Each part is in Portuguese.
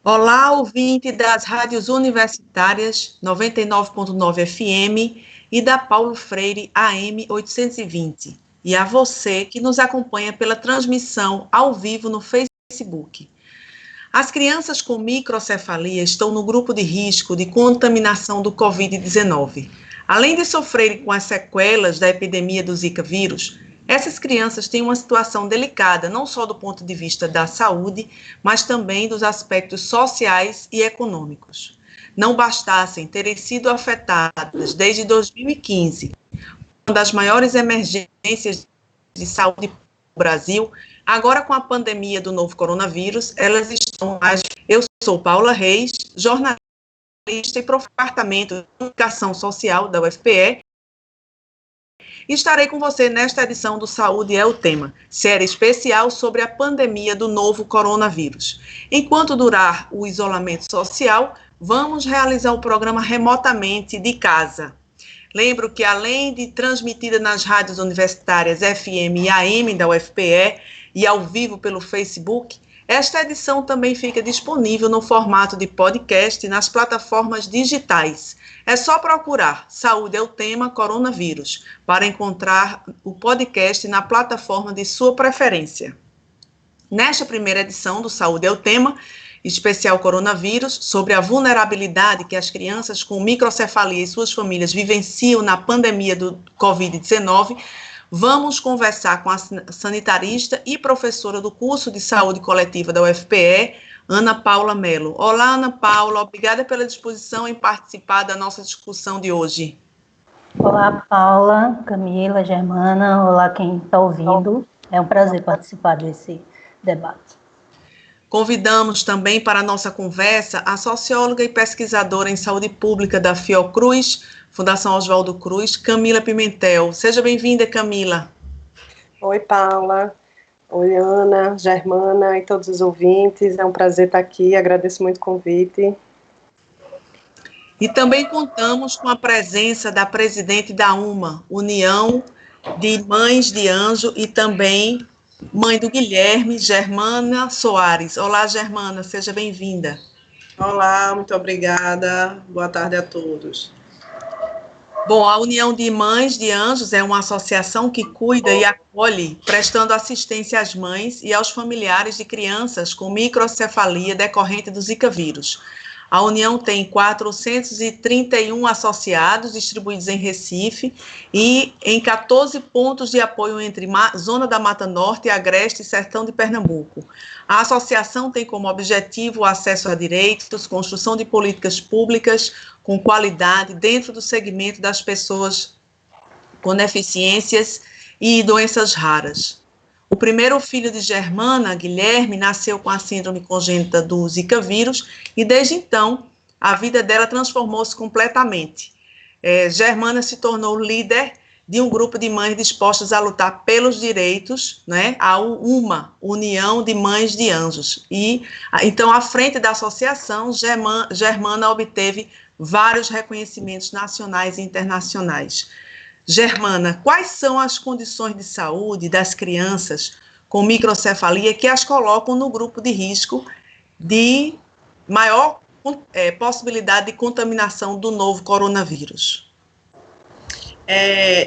Olá, ouvinte das rádios universitárias 99.9 FM e da Paulo Freire AM 820. E a você que nos acompanha pela transmissão ao vivo no Facebook. As crianças com microcefalia estão no grupo de risco de contaminação do Covid-19. Além de sofrerem com as sequelas da epidemia do Zika vírus, essas crianças têm uma situação delicada, não só do ponto de vista da saúde, mas também dos aspectos sociais e econômicos. Não bastassem terem sido afetadas desde 2015, uma das maiores emergências de saúde do Brasil, agora com a pandemia do novo coronavírus, elas estão mais... Eu sou Paula Reis, jornalista e professora do Departamento de Comunicação Social da UFPE, e estarei com você nesta edição do Saúde é o Tema, série especial sobre a pandemia do novo coronavírus. Enquanto durar o isolamento social, vamos realizar o programa remotamente de casa. Lembro que, além de transmitida nas rádios universitárias FM e AM da UFPE e ao vivo pelo Facebook, esta edição também fica disponível no formato de podcast nas plataformas digitais. É só procurar Saúde é o Tema Coronavírus para encontrar o podcast na plataforma de sua preferência. Nesta primeira edição do Saúde é o Tema, especial coronavírus, sobre a vulnerabilidade que as crianças com microcefalia e suas famílias vivenciam na pandemia do Covid-19, vamos conversar com a sanitarista e professora do curso de saúde coletiva da UFPE, Ana Paula Mello. Olá, Ana Paula, obrigada pela disposição em participar da nossa discussão de hoje. Olá, Paula, Camila, Germana, olá quem está ouvindo. É um prazer participar desse debate. Convidamos também para a nossa conversa a socióloga e pesquisadora em saúde pública da Fiocruz, Fundação Oswaldo Cruz, Camila Pimentel. Seja bem-vinda, Camila. Oi, Paula. Oi, Ana, Germana e todos os ouvintes. É um prazer estar aqui, agradeço muito o convite. E também contamos com a presença da presidente da UMA, União de Mães de Anjo, e também mãe do Guilherme, Germana Soares. Olá, Germana, seja bem-vinda. Olá, muito obrigada. Boa tarde a todos. Bom, a União de Mães de Anjos é uma associação que cuida e acolhe, prestando assistência às mães e aos familiares de crianças com microcefalia decorrente do Zika vírus. A União tem 431 associados distribuídos em Recife e em 14 pontos de apoio entre Zona da Mata Norte, Agreste e Sertão de Pernambuco. A associação tem como objetivo o acesso a direitos, construção de políticas públicas com qualidade dentro do segmento das pessoas com deficiências e doenças raras. O primeiro filho de Germana, Guilherme, nasceu com a síndrome congênita do Zika vírus e, desde então, a vida dela transformou-se completamente. Germana se tornou líder de um grupo de mães dispostas a lutar pelos direitos, né, a UMA, União de Mães de Anjos. E, então, à frente da associação, Germana obteve vários reconhecimentos nacionais e internacionais. Germana, quais são as condições de saúde das crianças com microcefalia que as colocam no grupo de risco de maior possibilidade de contaminação do novo coronavírus?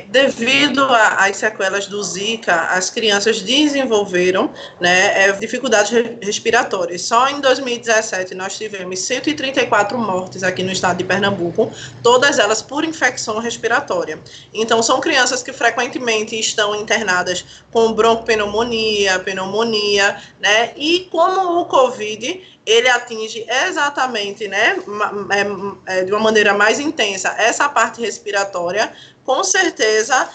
Devido às sequelas do Zika, as crianças desenvolveram, né, dificuldades respiratórias. Só em 2017 nós tivemos 134 mortes aqui no estado de Pernambuco, todas elas por infecção respiratória. Então, são crianças que frequentemente estão internadas com bronquopneumonia, pneumonia, né, e como o Covid, ele atinge exatamente, né, de uma maneira mais intensa essa parte respiratória, com certeza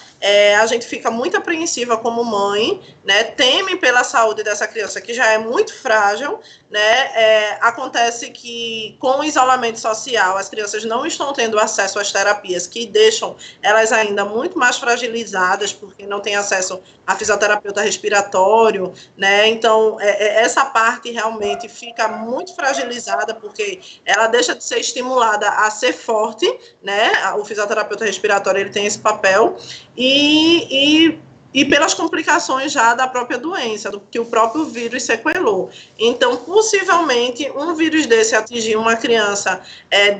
a gente fica muito apreensiva como mãe, né, teme pela saúde dessa criança que já é muito frágil, né, acontece que com o isolamento social as crianças não estão tendo acesso às terapias que deixam elas ainda muito mais fragilizadas, porque não têm acesso a fisioterapeuta respiratório, né, então essa parte realmente fica muito fragilizada, porque ela deixa de ser estimulada a ser forte, né, o fisioterapeuta respiratório ele tem esse papel, e e pelas complicações já da própria doença, do que o próprio vírus sequelou. Então, possivelmente, um vírus desse atingir uma criança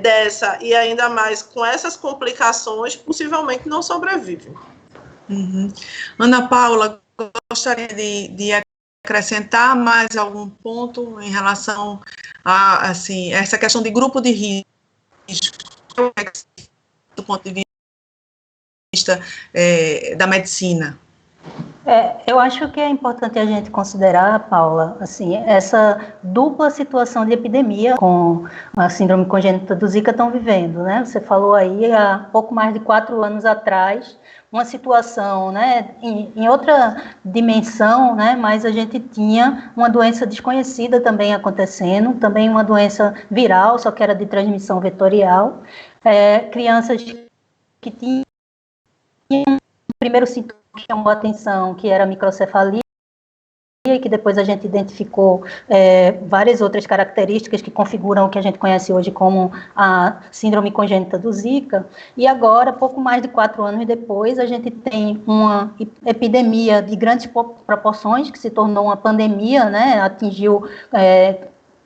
dessa, e ainda mais com essas complicações, possivelmente não sobrevive. Uhum. Ana Paula, gostaria de acrescentar mais algum ponto em relação a, assim, essa questão de grupo de risco, do ponto de vista da medicina? Eu acho que é importante a gente considerar, Paula, assim, essa dupla situação de epidemia com a síndrome congênita do Zika estão vivendo, né? Você falou aí há pouco mais de 4 anos atrás, uma situação, né, em outra dimensão, né, mas a gente tinha uma doença desconhecida também acontecendo, também uma doença viral, só que era de transmissão vetorial, crianças que tinham primeiro sintoma que chamou a atenção, que era a microcefalia, e que depois a gente identificou várias outras características que configuram o que a gente conhece hoje como a síndrome congênita do Zika, e agora, pouco mais de 4 anos depois, a gente tem uma epidemia de grandes proporções, que se tornou uma pandemia, né, atingiu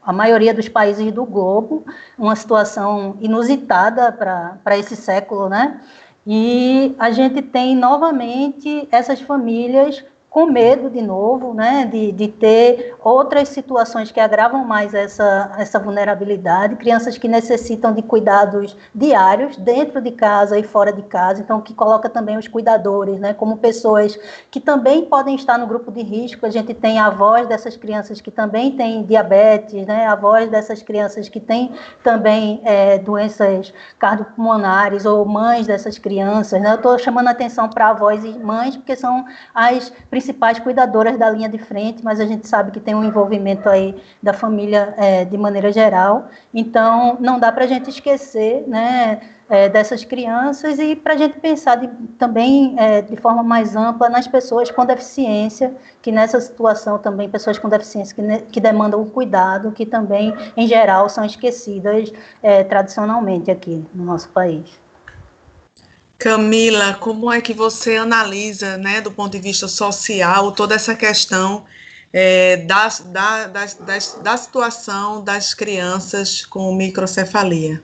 a maioria dos países do globo, uma situação inusitada para esse século, né? E a gente tem novamente essas famílias com medo de novo, né, de ter outras situações que agravam mais essa vulnerabilidade, crianças que necessitam de cuidados diários, dentro de casa e fora de casa, então que coloca também os cuidadores, né, como pessoas que também podem estar no grupo de risco. A gente tem avós dessas crianças que também têm diabetes, né, avós dessas crianças que têm também doenças cardiopulmonares, ou mães dessas crianças, né. Eu estou chamando a atenção para avós e mães, porque são as principais cuidadoras da linha de frente, mas a gente sabe que tem um envolvimento aí da família de maneira geral, então não dá para a gente esquecer, né, dessas crianças, e para a gente pensar também de forma mais ampla nas pessoas com deficiência, que nessa situação também, pessoas com deficiência que demandam o cuidado, que também, em geral, são esquecidas tradicionalmente aqui no nosso país. Camila, como é que você analisa, né, do ponto de vista social, toda essa questão da situação das crianças com microcefalia?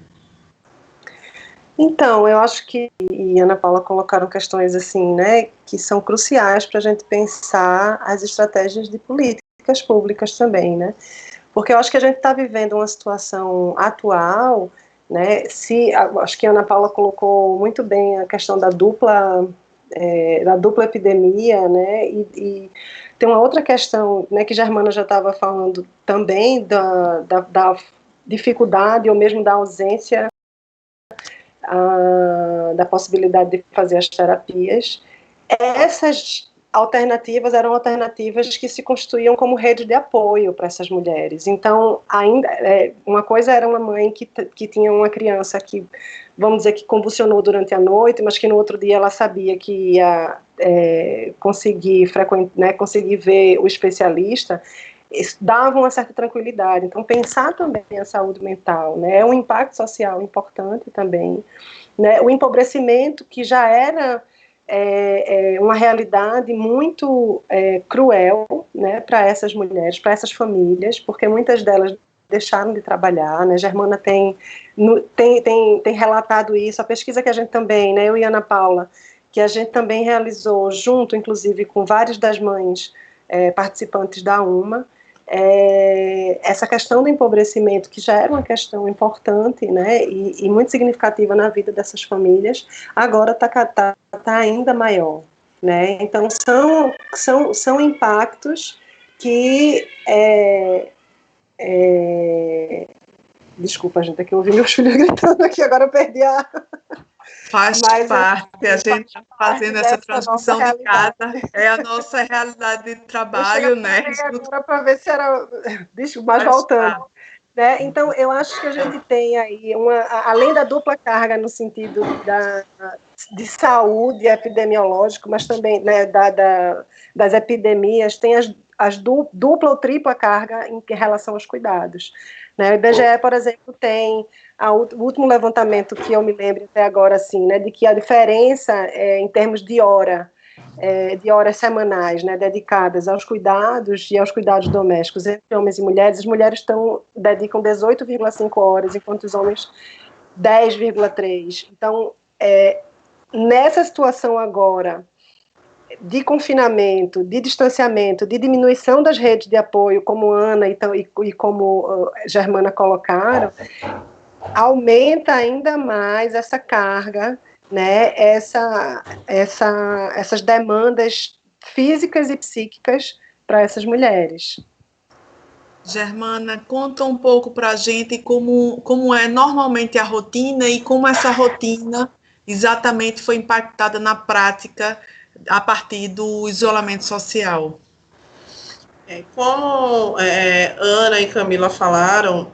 Então, eu acho que e Ana Paula colocaram questões assim, né, que são cruciais para a gente pensar as estratégias de políticas públicas também, né? Porque eu acho que a gente está vivendo uma situação atual, né? Acho que a Ana Paula colocou muito bem a questão da dupla epidemia, né? E tem uma outra questão, né, que Germana já estava falando também da dificuldade ou mesmo da ausência da possibilidade de fazer as terapias. Essas alternativas eram alternativas que se constituíam como rede de apoio para essas mulheres. Então, ainda uma coisa era uma mãe que tinha uma criança que, vamos dizer, que convulsionou durante a noite, mas que no outro dia ela sabia que ia conseguir ver o especialista. Isso dava uma certa tranquilidade. Então, pensar também a saúde mental, né, é um impacto social importante também, né, o empobrecimento, que já era uma realidade muito cruel, né, para essas mulheres, para essas famílias, porque muitas delas deixaram de trabalhar, né. Germana tem relatado isso, a pesquisa que a gente também, né, eu e Ana Paula, que a gente também realizou junto, inclusive, com várias das mães participantes da UMA, essa questão do empobrecimento, que já era uma questão importante, né, e muito significativa na vida dessas famílias, agora está ainda maior, né. Então são impactos que desculpa, gente, é que eu ouvi meus filhos gritando aqui, agora eu perdi a... Faz parte, a gente fazendo essa transmissão de casa, é a nossa realidade de trabalho, né? Agora para ver se era... Mas voltando. Né? Então, eu acho que a gente tem aí, além da dupla carga no sentido de saúde epidemiológico, mas também, né, das epidemias, tem as dupla ou tripla carga em relação aos cuidados. Né? O IBGE, por exemplo, tem o último levantamento que eu me lembro até agora, assim, né, de que a diferença em termos de hora de horas semanais, né, dedicadas aos cuidados e aos cuidados domésticos entre homens e mulheres, as mulheres dedicam 18,5 horas, enquanto os homens 10,3. Então, nessa situação agora de confinamento, de distanciamento, de diminuição das redes de apoio, como Ana e como Germana colocaram, aumenta ainda mais essa carga, né, essas demandas físicas e psíquicas para essas mulheres. Germana, conta um pouco para a gente como é normalmente a rotina e como essa rotina exatamente foi impactada na prática a partir do isolamento social. Como Ana e Camila falaram,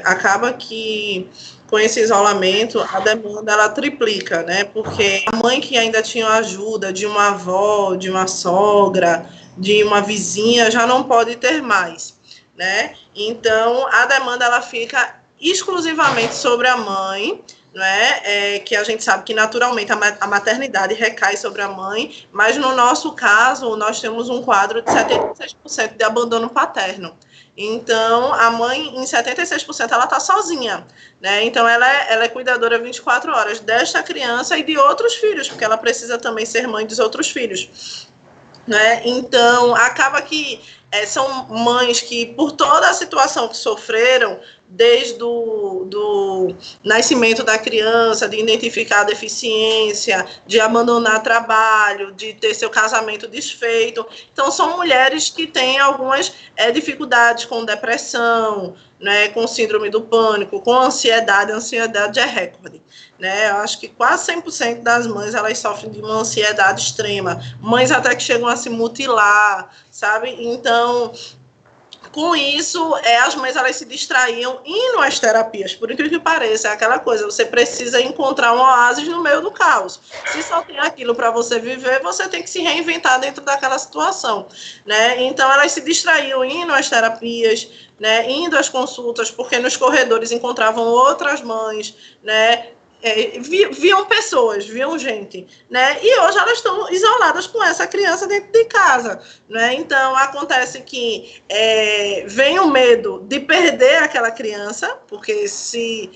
acaba que com esse isolamento a demanda ela triplica, né? Porque a mãe que ainda tinha ajuda de uma avó, de uma sogra, de uma vizinha, já não pode ter mais, né? Então a demanda ela fica exclusivamente sobre a mãe, né, que a gente sabe que naturalmente a maternidade recai sobre a mãe, mas no nosso caso, nós temos um quadro de 76% de abandono paterno. Então, a mãe, em 76%, ela está sozinha, né? Então, ela é cuidadora 24 horas desta criança e de outros filhos, porque ela precisa também ser mãe dos outros filhos, né? Então, acaba que são mães que, por toda a situação que sofreram, desde do nascimento da criança, de identificar a deficiência, de abandonar trabalho, de ter seu casamento desfeito. Então, são mulheres que têm algumas dificuldades com depressão, né, com síndrome do pânico, com ansiedade. A ansiedade é recorde, né? Eu acho que quase 100% das mães, elas sofrem de uma ansiedade extrema. Mães até que chegam a se mutilar, sabe? Então, com isso, as mães elas se distraíam indo às terapias, por incrível que pareça, é aquela coisa, você precisa encontrar um oásis no meio do caos. Se só tem aquilo para você viver, você tem que se reinventar dentro daquela situação, né? Então, elas se distraíam indo às terapias, né, indo às consultas, porque nos corredores encontravam outras mães, né? Viam pessoas, viam gente, né? E hoje elas estão isoladas com essa criança dentro de casa, né? Então acontece que vem o medo de perder aquela criança, porque se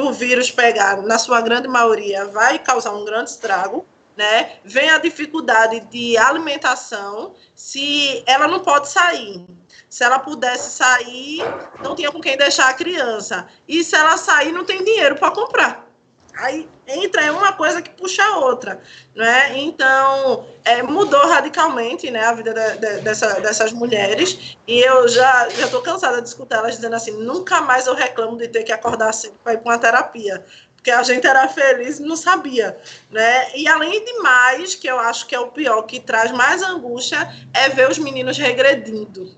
o vírus pegar, na sua grande maioria, vai causar um grande estrago, né? Vem a dificuldade de alimentação, se ela não pode sair. Se ela pudesse sair, não tinha com quem deixar a criança. E se ela sair, não tem dinheiro para comprar. Aí entra uma coisa que puxa a outra, né? Então, mudou radicalmente, né, a vida dessas mulheres, e eu já estou cansada de escutar elas dizendo assim, nunca mais eu reclamo de ter que acordar cedo para ir para uma terapia, porque a gente era feliz e não sabia, né? E além de mais, que eu acho que é o pior, que traz mais angústia, é ver os meninos regredindo,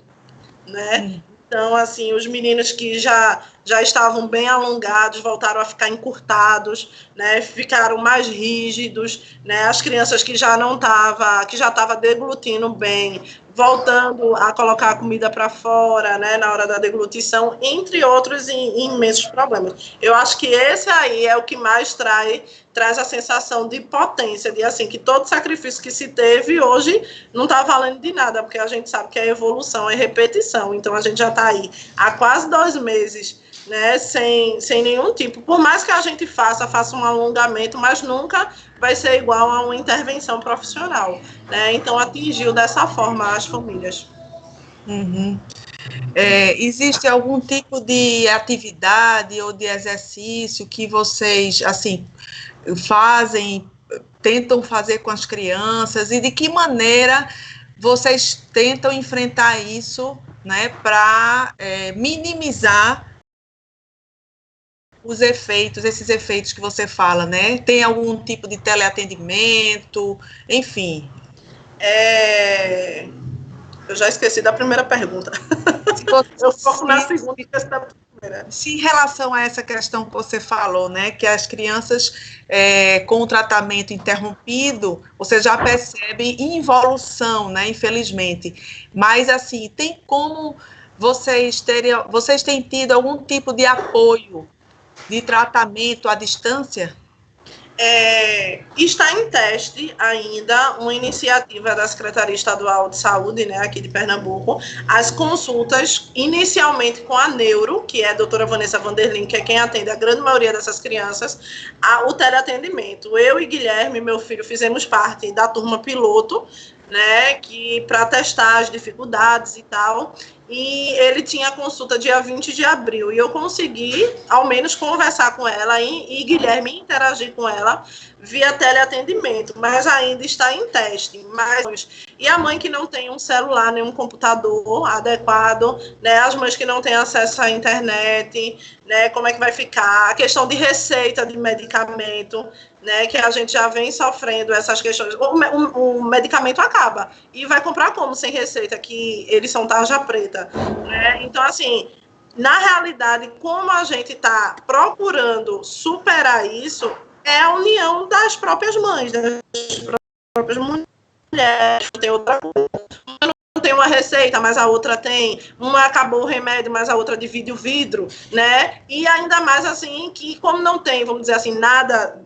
né? Então, assim, os meninos que já estavam bem alongados, voltaram a ficar encurtados, né? Ficaram mais rígidos, né? As crianças que já estava deglutindo bem, voltando a colocar a comida para fora, né, na hora da deglutição, entre outros imensos problemas. Eu acho que esse aí é o que mais traz a sensação de potência, de assim, que todo sacrifício que se teve hoje não está valendo de nada, porque a gente sabe que a evolução é repetição, então a gente já está aí há quase 2 meses, né, sem nenhum tipo, por mais que a gente faça um alongamento, mas nunca vai ser igual a uma intervenção profissional, né? Então atingiu dessa forma as famílias. Uhum. Existe algum tipo de atividade ou de exercício que vocês, assim, tentam fazer com as crianças, e de que maneira vocês tentam enfrentar isso, né, para minimizar esses efeitos que você fala, né? Tem algum tipo de teleatendimento, enfim. Eu já esqueci da primeira pergunta. Eu foco na segunda e esqueci da primeira. Se em relação a essa questão que você falou, né, que as crianças com o tratamento interrompido, você já percebe involução, né, infelizmente. Mas, assim, tem como vocês têm tido algum tipo de apoio de tratamento à distância? Está em teste ainda uma iniciativa da Secretaria Estadual de Saúde, né, aqui de Pernambuco, as consultas inicialmente com a neuro, que é a doutora Vanessa Vanderlin, que é quem atende a grande maioria dessas crianças, o teleatendimento. Eu e Guilherme, meu filho, fizemos parte da turma piloto, né, que para testar as dificuldades e tal, e ele tinha consulta dia 20 de abril, e eu consegui, ao menos, conversar com ela e Guilherme interagir com ela via teleatendimento, mas ainda está em teste. E a mãe que não tem um celular, nem um computador adequado, né, as mães que não têm acesso à internet, né, como é que vai ficar? A questão de receita de medicamento, né, que a gente já vem sofrendo essas questões. O medicamento acaba, e vai comprar como sem receita, que eles são tarja preta, né? Então, assim, na realidade, como a gente está procurando superar isso, é a união das próprias mães, das próprias mulheres, tem outra coisa. Uma tem uma receita, mas a outra tem, uma acabou o remédio, mas a outra divide o vidro, né? E ainda mais assim, que como não tem, vamos dizer assim, nada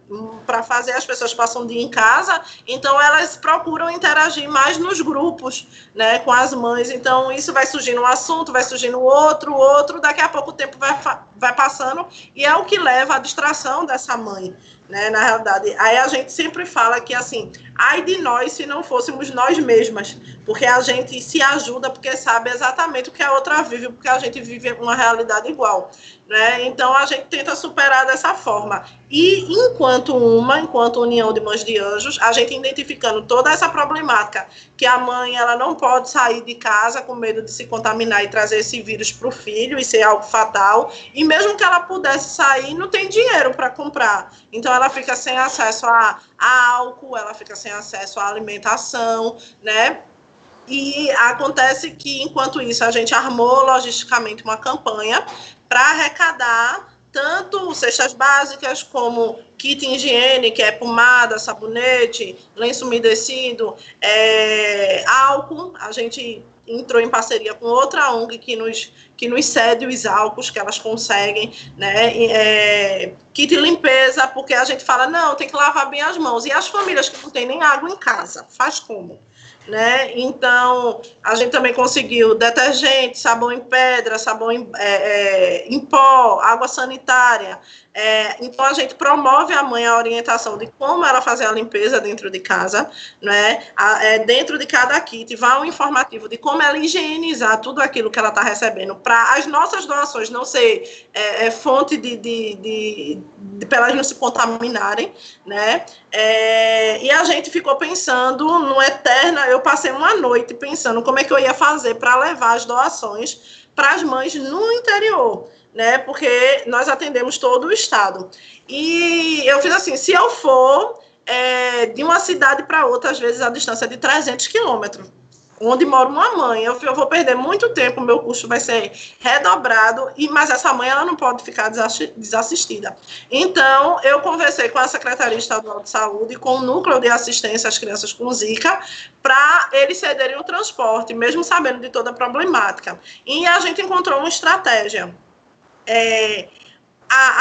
para fazer, as pessoas passam o dia em casa, então elas procuram interagir mais nos grupos, né, com as mães. Então isso vai surgindo um assunto, vai surgindo outro, daqui a pouco o tempo vai passando, e é o que leva à distração dessa mãe, né, na realidade. Aí a gente sempre fala que, assim, ai de nós se não fôssemos nós mesmas, porque a gente se ajuda porque sabe exatamente o que a outra vive, porque a gente vive uma realidade igual, né? Então a gente tenta superar dessa forma. E enquanto união de mães de anjos, a gente identificando toda essa problemática, que a mãe ela não pode sair de casa com medo de se contaminar e trazer esse vírus para o filho e ser algo fatal, e mesmo que ela pudesse sair, não tem dinheiro para comprar, então ela fica sem acesso a álcool, ela fica sem acesso à alimentação, né? E acontece que, enquanto isso, a gente armou logisticamente uma campanha para arrecadar tanto cestas básicas como kit higiene, que é pomada, sabonete, lenço umedecido, álcool. A gente entrou em parceria com outra ONG que nos cede os álcools que elas conseguem, né? Kit limpeza, porque a gente fala, não, tem que lavar bem as mãos. E as famílias que não têm nem água em casa, faz como? Né? Então, a gente também conseguiu detergente, sabão em pedra, sabão em pó, água sanitária. Então, a gente promove a mãe a orientação de como ela fazer a limpeza dentro de casa, né? Dentro de cada kit, vai um informativo de como ela higienizar tudo aquilo que ela está recebendo, para as nossas doações não ser fonte para elas não se contaminarem, né? E a gente ficou pensando no eterna. Eu passei uma noite pensando como é que eu ia fazer para levar as doações para as mães no interior, né? Porque nós atendemos todo o estado. E eu fiz assim, se eu for de uma cidade para outra, às vezes a distância é de 300 quilômetros, onde mora uma mãe, eu vou perder muito tempo, meu custo vai ser redobrado, mas essa mãe ela não pode ficar desassistida. Então, eu conversei com a Secretaria Estadual de Saúde, com o Núcleo de Assistência às Crianças com Zika, para eles cederem o transporte, mesmo sabendo de toda a problemática. E a gente encontrou uma estratégia.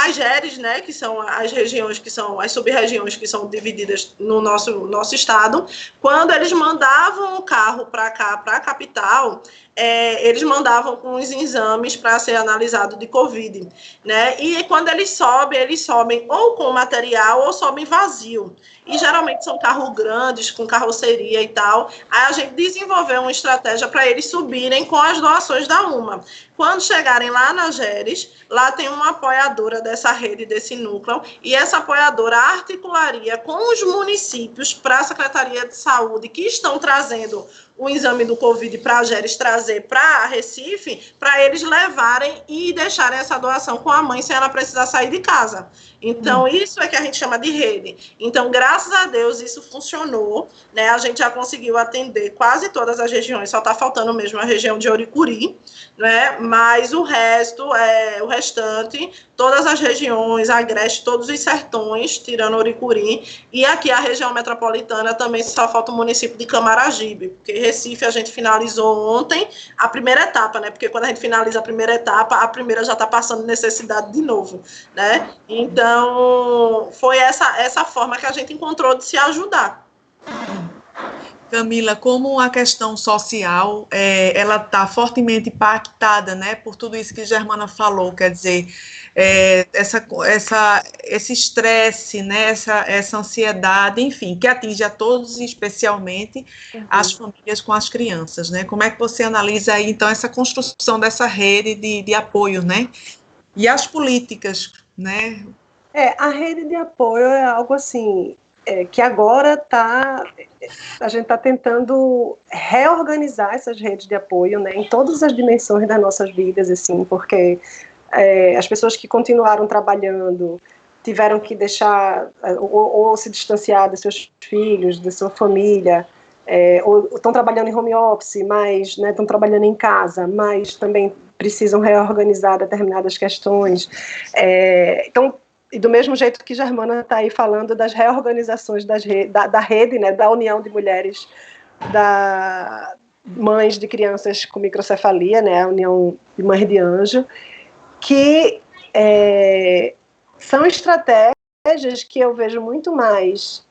As GERES, né, que são as regiões, que são as sub-regiões que são divididas no nosso estado, quando eles mandavam o carro para cá, para a capital, eles mandavam com os exames para ser analisado de Covid, né? E quando eles sobem ou com material ou sobem vazio. E geralmente são carros grandes, com carroceria e tal. Aí a gente desenvolveu uma estratégia para eles subirem com as doações da UMA. Quando chegarem lá na GERES, lá tem uma apoiadora dessa rede, desse núcleo, e essa apoiadora articularia com os municípios para a Secretaria de Saúde, que estão trazendo o exame do Covid para a GERES trazer para Recife, para eles levarem e deixarem essa doação com a mãe sem ela precisar sair de casa. Então, isso é que a gente chama de rede. Então, graças a Deus, isso funcionou, né? A gente já conseguiu atender quase todas as regiões, só está faltando mesmo a região de Oricuri, né? Mas o restante, todas as regiões, Agreste, todos os sertões, tirando Oricuri, e aqui a região metropolitana também só falta o município de Camaragibe, porque Recife a gente finalizou ontem, a primeira etapa, né? Porque quando a gente finaliza a primeira etapa, a primeira já está passando necessidade de novo, né? Então, foi essa forma que a gente encontrou de se ajudar. Camila, como a questão social, ela está fortemente impactada, né, por tudo isso que Germana falou, quer dizer, esse estresse, né, essa ansiedade, enfim, que atinge a todos, especialmente as famílias com as crianças, né? Como é que você analisa aí, então, essa construção dessa rede de apoio, né? E as políticas, né? A rede de apoio é algo assim, que agora a gente está tentando reorganizar essas redes de apoio, né, em todas as dimensões das nossas vidas, assim, porque as pessoas que continuaram trabalhando tiveram que deixar ou se distanciar dos seus filhos, da sua família, ou estão trabalhando em home office, mas, né, estão trabalhando em casa, mas também precisam reorganizar determinadas questões. Então, e do mesmo jeito que Germana está aí falando das reorganizações da rede, né, da União de Mulheres, da mães de crianças com microcefalia, né, a União de Mães de Anjo, que são estratégias que eu vejo muito mais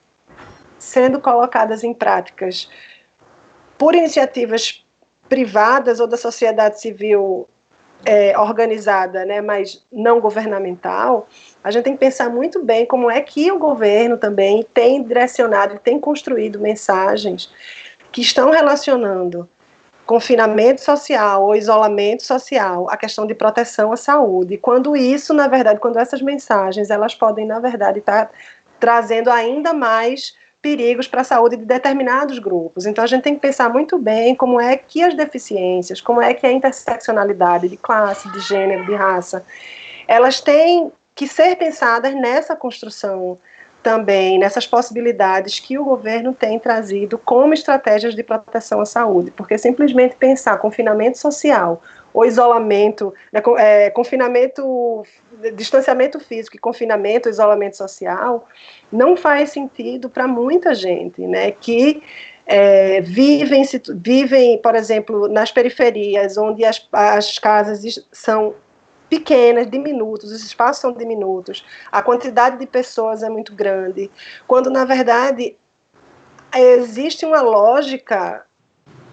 sendo colocadas em práticas por iniciativas privadas ou da sociedade civil organizada, né, mas não governamental. A gente tem que pensar muito bem como é que o governo também tem direcionado e tem construído mensagens que estão relacionando confinamento social ou isolamento social, a questão de proteção à saúde. Quando isso, na verdade, quando essas mensagens, elas podem, na verdade, estar trazendo ainda mais perigos para a saúde de determinados grupos. Então, a gente tem que pensar muito bem como é que as deficiências, como é que a interseccionalidade de classe, de gênero, de raça, elas têm que ser pensadas nessa construção também, nessas possibilidades que o governo tem trazido como estratégias de proteção à saúde, porque simplesmente pensar confinamento social ou isolamento, né, confinamento, distanciamento físico e confinamento, isolamento social, não faz sentido para muita gente, né, que vivem, por exemplo, nas periferias, onde as casas são pequenas, diminutos, os espaços são diminutos, a quantidade de pessoas é muito grande, quando, na verdade, existe uma lógica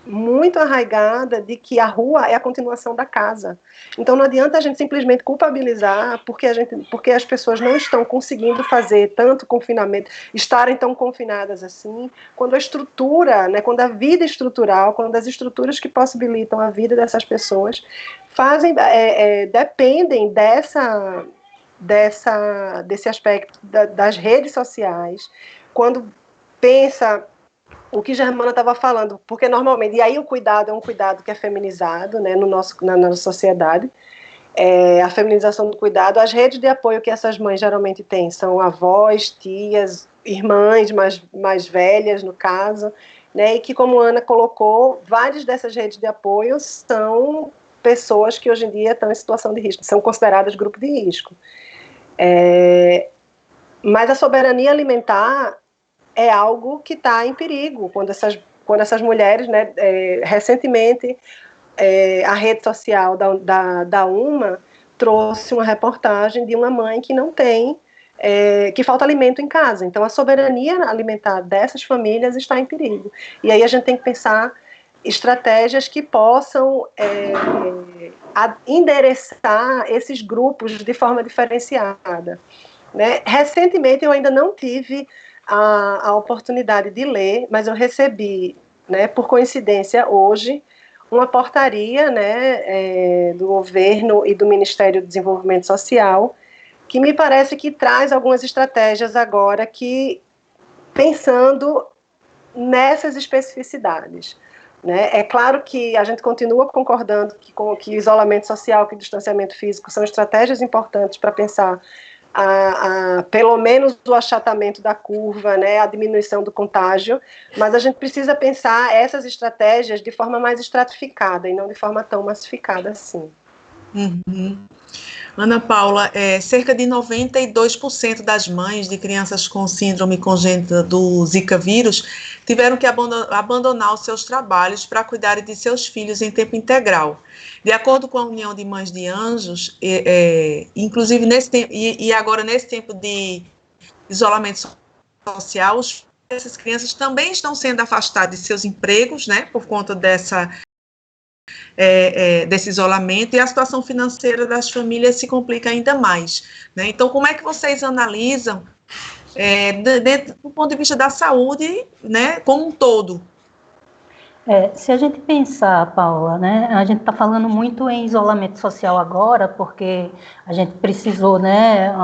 muito arraigada de que a rua é a continuação da casa. Então não adianta a gente simplesmente culpabilizar porque as pessoas não estão conseguindo fazer tanto confinamento, estarem tão confinadas assim, quando a estrutura, né, quando a vida estrutural, quando as estruturas que possibilitam a vida dessas pessoas dependem desse aspecto das redes sociais, quando pensa o que Germana estava falando, porque normalmente, e aí o cuidado é um cuidado que é feminizado, né, na nossa sociedade, a feminização do cuidado, as redes de apoio que essas mães geralmente têm são avós, tias, irmãs mais velhas, no caso, né, e que, como a Ana colocou, várias dessas redes de apoio são pessoas que hoje em dia estão em situação de risco, são consideradas grupo de risco. Mas a soberania alimentar é algo que está em perigo quando essas mulheres, né, recentemente, a rede social da UMA trouxe uma reportagem de uma mãe que não tem, que falta alimento em casa. Então, a soberania alimentar dessas famílias está em perigo. E aí a gente tem que pensar estratégias que possam endereçar esses grupos de forma diferenciada, né? Recentemente, eu ainda não tive a oportunidade de ler, mas eu recebi, né, por coincidência, hoje, uma portaria, né, do governo e do Ministério do Desenvolvimento Social, que me parece que traz algumas estratégias agora que, pensando nessas especificidades, né? É claro que a gente continua concordando que isolamento social, que distanciamento físico são estratégias importantes para pensar pelo menos o achatamento da curva, né, a diminuição do contágio, mas a gente precisa pensar essas estratégias de forma mais estratificada e não de forma tão massificada assim. Uhum. Ana Paula, cerca de 92% das mães de crianças com síndrome congênita do Zika vírus tiveram que abandonar os seus trabalhos para cuidar de seus filhos em tempo integral. De acordo com a União de Mães de Anjos, inclusive nesse tempo, e agora nesse tempo de isolamento social, essas crianças também estão sendo afastadas de seus empregos, né, por conta desse isolamento, e a situação financeira das famílias se complica ainda mais, né? Então, como é que vocês analisam, do ponto de vista da saúde, né, como um todo? Se a gente pensar, Paula, né, a gente está falando muito em isolamento social agora, porque a gente precisou, né,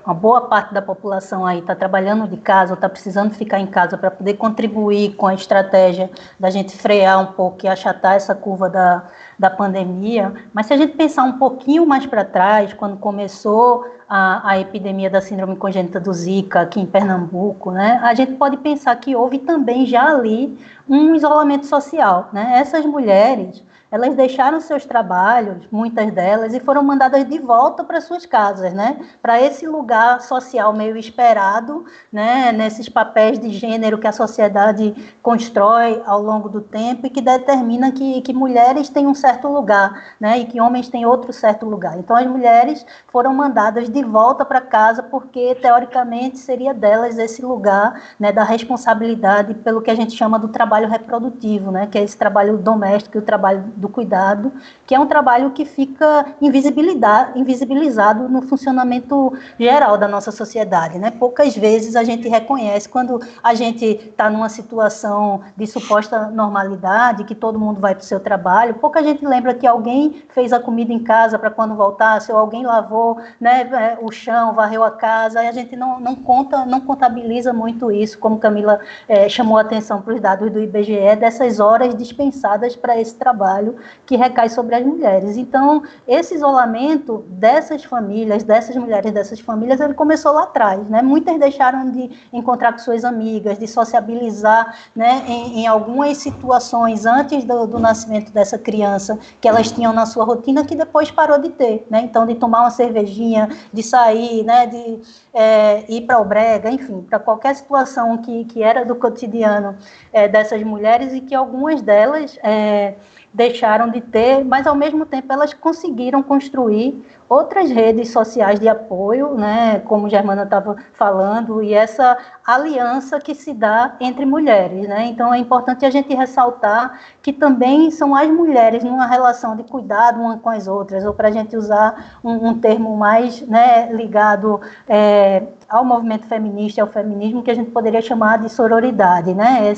uma boa parte da população aí está trabalhando de casa, ou está precisando ficar em casa para poder contribuir com a estratégia da gente frear um pouco e achatar essa curva da pandemia. Mas se a gente pensar um pouquinho mais para trás, quando começou a epidemia da síndrome congênita do Zika aqui em Pernambuco, né, a gente pode pensar que houve também já ali um isolamento social, né? Essas mulheres, elas deixaram seus trabalhos, muitas delas, e foram mandadas de volta para suas casas, né? Para esse lugar social meio esperado, né? Nesses papéis de gênero que a sociedade constrói ao longo do tempo e que determina que mulheres têm um certo lugar, né? E que homens têm outro certo lugar. Então, as mulheres foram mandadas de volta para casa porque, teoricamente, seria delas esse lugar, né? Da responsabilidade pelo que a gente chama do trabalho reprodutivo, né? Que é esse trabalho doméstico e o trabalho do cuidado, que é um trabalho que fica invisibilizado no funcionamento geral da nossa sociedade, né? Poucas vezes a gente reconhece quando a gente está numa situação de suposta normalidade, que todo mundo vai para o seu trabalho, pouca gente lembra que alguém fez a comida em casa para quando voltasse, ou alguém lavou, né, o chão, varreu a casa, e a gente não contabiliza muito isso, como Camila chamou a atenção para os dados do IBGE, dessas horas dispensadas para esse trabalho que recai sobre as mulheres. Então, esse isolamento dessas famílias, dessas mulheres, dessas famílias, ele começou lá atrás, né? Muitas deixaram de encontrar com suas amigas, de sociabilizar, né, em algumas situações antes do nascimento dessa criança, que elas tinham na sua rotina, que depois parou de ter, né? Então, de tomar uma cervejinha, de sair, né, de ir para o brega, enfim, para qualquer situação que era do cotidiano dessas mulheres, e que algumas delas deixaram de ter, mas ao mesmo tempo elas conseguiram construir outras redes sociais de apoio, né, como Germana estava falando, e essa aliança que se dá entre mulheres, né? Então é importante a gente ressaltar que também são as mulheres numa relação de cuidado uma com as outras, ou para a gente usar um termo mais, né, ligado ao movimento feminista, ao feminismo, que a gente poderia chamar de sororidade, né?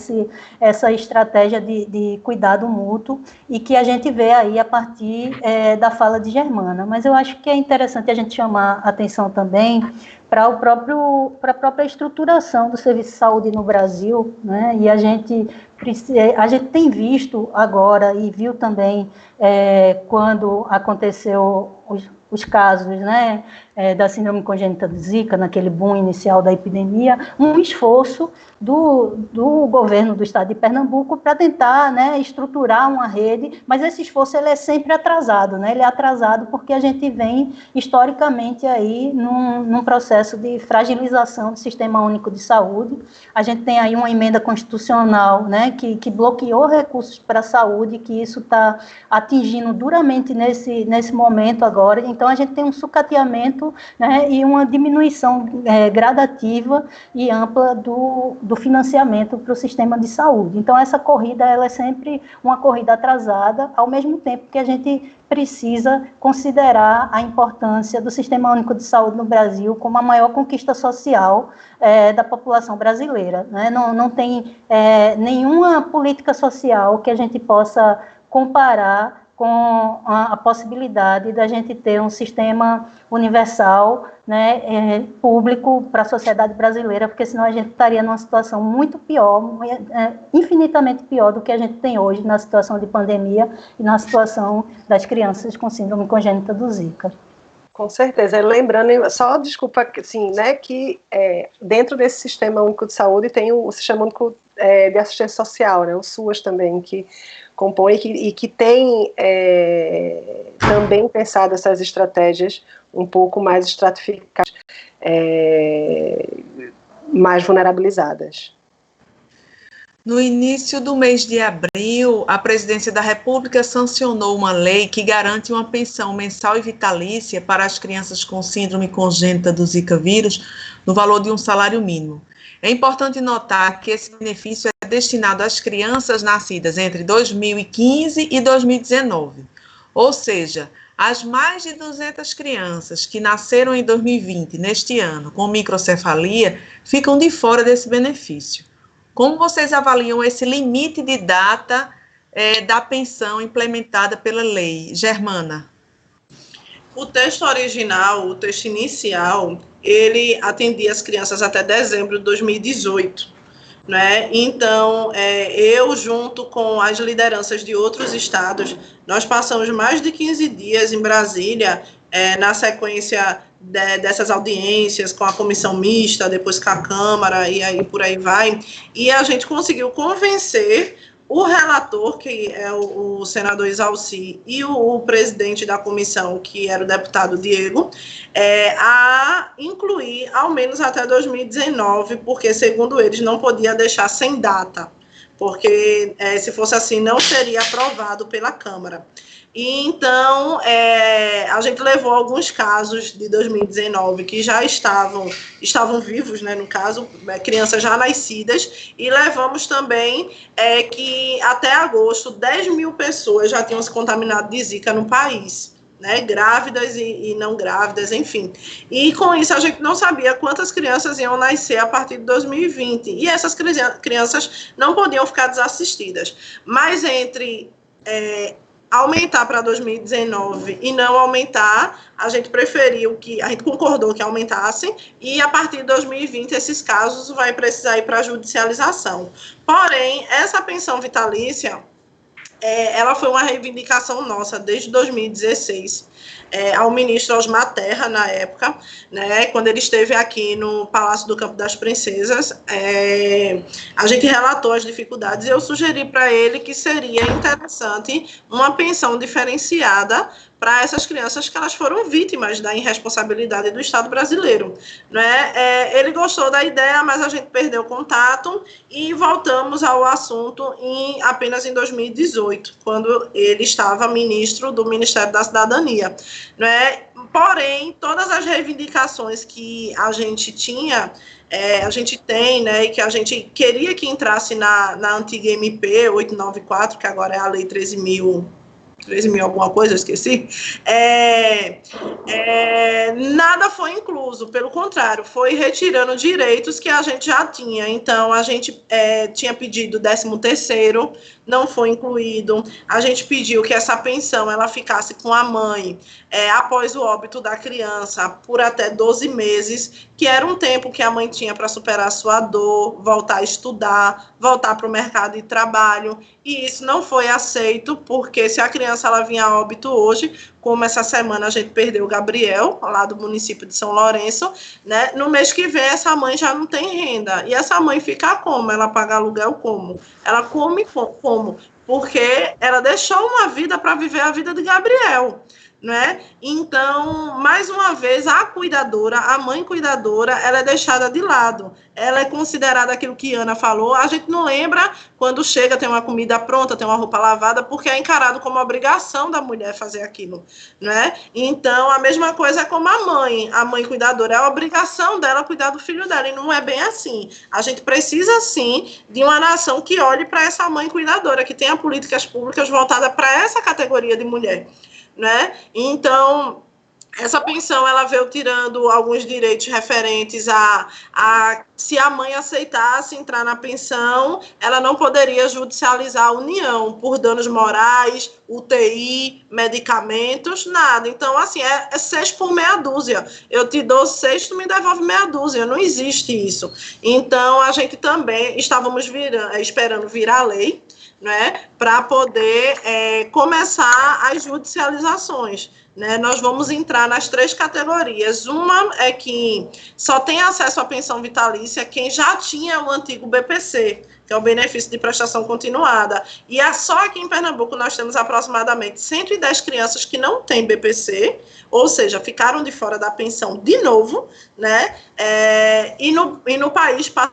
Essa estratégia de cuidado mútuo, e que a gente vê aí a partir da fala de Germana. Mas eu acho que é interessante a gente chamar a atenção também para a própria estruturação do serviço de saúde no Brasil, né? E a gente tem visto agora, e viu também quando aconteceu os casos, né, da síndrome congênita do Zika, naquele boom inicial da epidemia, um esforço do governo do estado de Pernambuco para tentar, né, estruturar uma rede, mas esse esforço ele é sempre atrasado, né? Ele é atrasado porque a gente vem historicamente aí num processo de fragilização do Sistema Único de Saúde. A gente tem aí uma emenda constitucional, né, que bloqueou recursos para a saúde, que isso está atingindo duramente nesse momento agora. Então, a gente tem um sucateamento, né, e uma diminuição gradativa e ampla do financiamento para o sistema de saúde. Então, essa corrida ela é sempre uma corrida atrasada, ao mesmo tempo que a gente precisa considerar a importância do Sistema Único de Saúde no Brasil como a maior conquista social da população brasileira, né? Não tem nenhuma política social que a gente possa comparar com a possibilidade da gente ter um sistema universal, né, público para a sociedade brasileira, porque senão a gente estaria numa situação muito pior, infinitamente pior do que a gente tem hoje na situação de pandemia e na situação das crianças com síndrome congênita do Zika. Com certeza. Lembrando, assim, né, que dentro desse Sistema Único de Saúde tem o Sistema Único de assistência social, né, o SUAS também, que compõe e que tem também pensado essas estratégias um pouco mais estratificadas, mais vulnerabilizadas. No início do mês de abril, a Presidência da República sancionou uma lei que garante uma pensão mensal e vitalícia para as crianças com síndrome congênita do Zika vírus no valor de um salário mínimo. É importante notar que esse benefício é destinado às crianças nascidas entre 2015 e 2019, ou seja, as mais de 200 crianças que nasceram em 2020, neste ano, com microcefalia, ficam de fora desse benefício. Como vocês avaliam esse limite de data da pensão implementada pela lei? Germana. O texto original, o texto inicial, ele atendia as crianças até dezembro de 2018, né? Então, eu, junto com as lideranças de outros estados, nós passamos mais de 15 dias em Brasília, na sequência dessas audiências com a comissão mista, depois com a Câmara, e aí por aí vai, e a gente conseguiu convencer o relator, que é o senador Isalci, e o presidente da comissão, que era o deputado Diego, a incluir ao menos até 2019, porque, segundo eles, não podia deixar sem data, porque se fosse assim, não seria aprovado pela Câmara. E então, a gente levou alguns casos de 2019 que já estavam vivos, né, no caso, crianças já nascidas, e levamos também que até agosto 10 mil pessoas já tinham se contaminado de Zika no país, né, grávidas e não grávidas, enfim. E com isso a gente não sabia quantas crianças iam nascer a partir de 2020, e essas crianças não podiam ficar desassistidas. Mas entre aumentar para 2019 e não aumentar, a gente concordou que aumentassem, e a partir de 2020 esses casos vai precisar ir para a judicialização. Porém, essa pensão vitalícia, ela foi uma reivindicação nossa desde 2016, ao ministro Osmar Terra, na época, né, quando ele esteve aqui no Palácio do Campo das Princesas, a gente relatou as dificuldades, e eu sugeri para ele que seria interessante uma pensão diferenciada para essas crianças que elas foram vítimas da irresponsabilidade do Estado brasileiro, né? Ele gostou da ideia, mas a gente perdeu o contato e voltamos ao assunto apenas em 2018, quando ele estava ministro do Ministério da Cidadania, né? Porém, todas as reivindicações que a gente tinha, a gente tem, né, e que a gente queria que entrasse na antiga MP 894, que agora é a Lei 13.000 alguma coisa, eu esqueci, nada foi incluso, pelo contrário, foi retirando direitos que a gente já tinha. Então, a gente tinha pedido 13º, não foi incluído, a gente pediu que essa pensão ela ficasse com a mãe após o óbito da criança por até 12 meses, que era um tempo que a mãe tinha para superar a sua dor, voltar a estudar, voltar para o mercado de trabalho, e isso não foi aceito, porque se a criança ela vinha a óbito hoje, como essa semana a gente perdeu o Gabriel, lá do município de São Lourenço, né, no mês que vem essa mãe já não tem renda, e essa mãe fica como? Ela paga aluguel como? Ela come como? Porque ela deixou uma vida para viver a vida de Gabriel, né? Então, mais uma vez, a cuidadora, a mãe cuidadora, ela é deixada de lado. Ela é considerada aquilo que Ana falou. A gente não lembra quando chega, tem uma comida pronta, tem uma roupa lavada, porque é encarado como obrigação da mulher fazer aquilo, né? Então, a mesma coisa é como a mãe cuidadora, é a obrigação dela cuidar do filho dela, e não é bem assim. A gente precisa, sim, de uma nação que olhe para essa mãe cuidadora, que tenha políticas públicas voltadas para essa categoria de mulher, né? Então, essa pensão ela veio tirando alguns direitos referentes a se a mãe aceitasse entrar na pensão, ela não poderia judicializar a união por danos morais, UTI, medicamentos, nada. Então, assim, é 6 por meia dúzia. Eu te dou 6, tu me devolve meia dúzia. Não existe isso. Então, a gente também estávamos esperando virar lei, né, para poder começar as judicializações, né, nós vamos entrar nas 3 categorias. Uma é que só tem acesso à pensão vitalícia quem já tinha o antigo BPC, que é o benefício de prestação continuada. E só aqui em Pernambuco nós temos aproximadamente 110 crianças que não têm BPC, ou seja, ficaram de fora da pensão de novo, né? E no país passa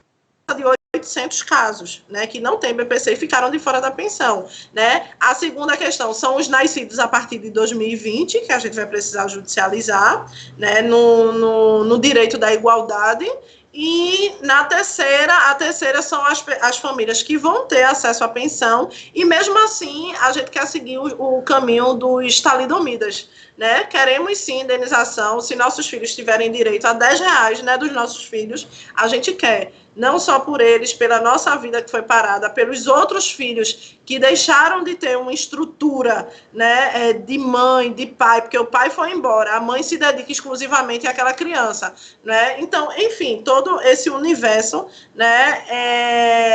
de 800 casos, né, que não tem BPC e ficaram de fora da pensão, né. A segunda questão são os nascidos a partir de 2020, que a gente vai precisar judicializar, né, no direito da igualdade. E a terceira são as famílias que vão ter acesso à pensão, e mesmo assim a gente quer seguir o caminho dos talidomidas, né? Queremos sim indenização. Se nossos filhos tiverem direito a R$10, né, dos nossos filhos, a gente quer, não só por eles, pela nossa vida que foi parada, pelos outros filhos que deixaram de ter uma estrutura, né, de mãe, de pai, porque o pai foi embora, a mãe se dedica exclusivamente àquela criança, né? Então, enfim, todo esse universo, né,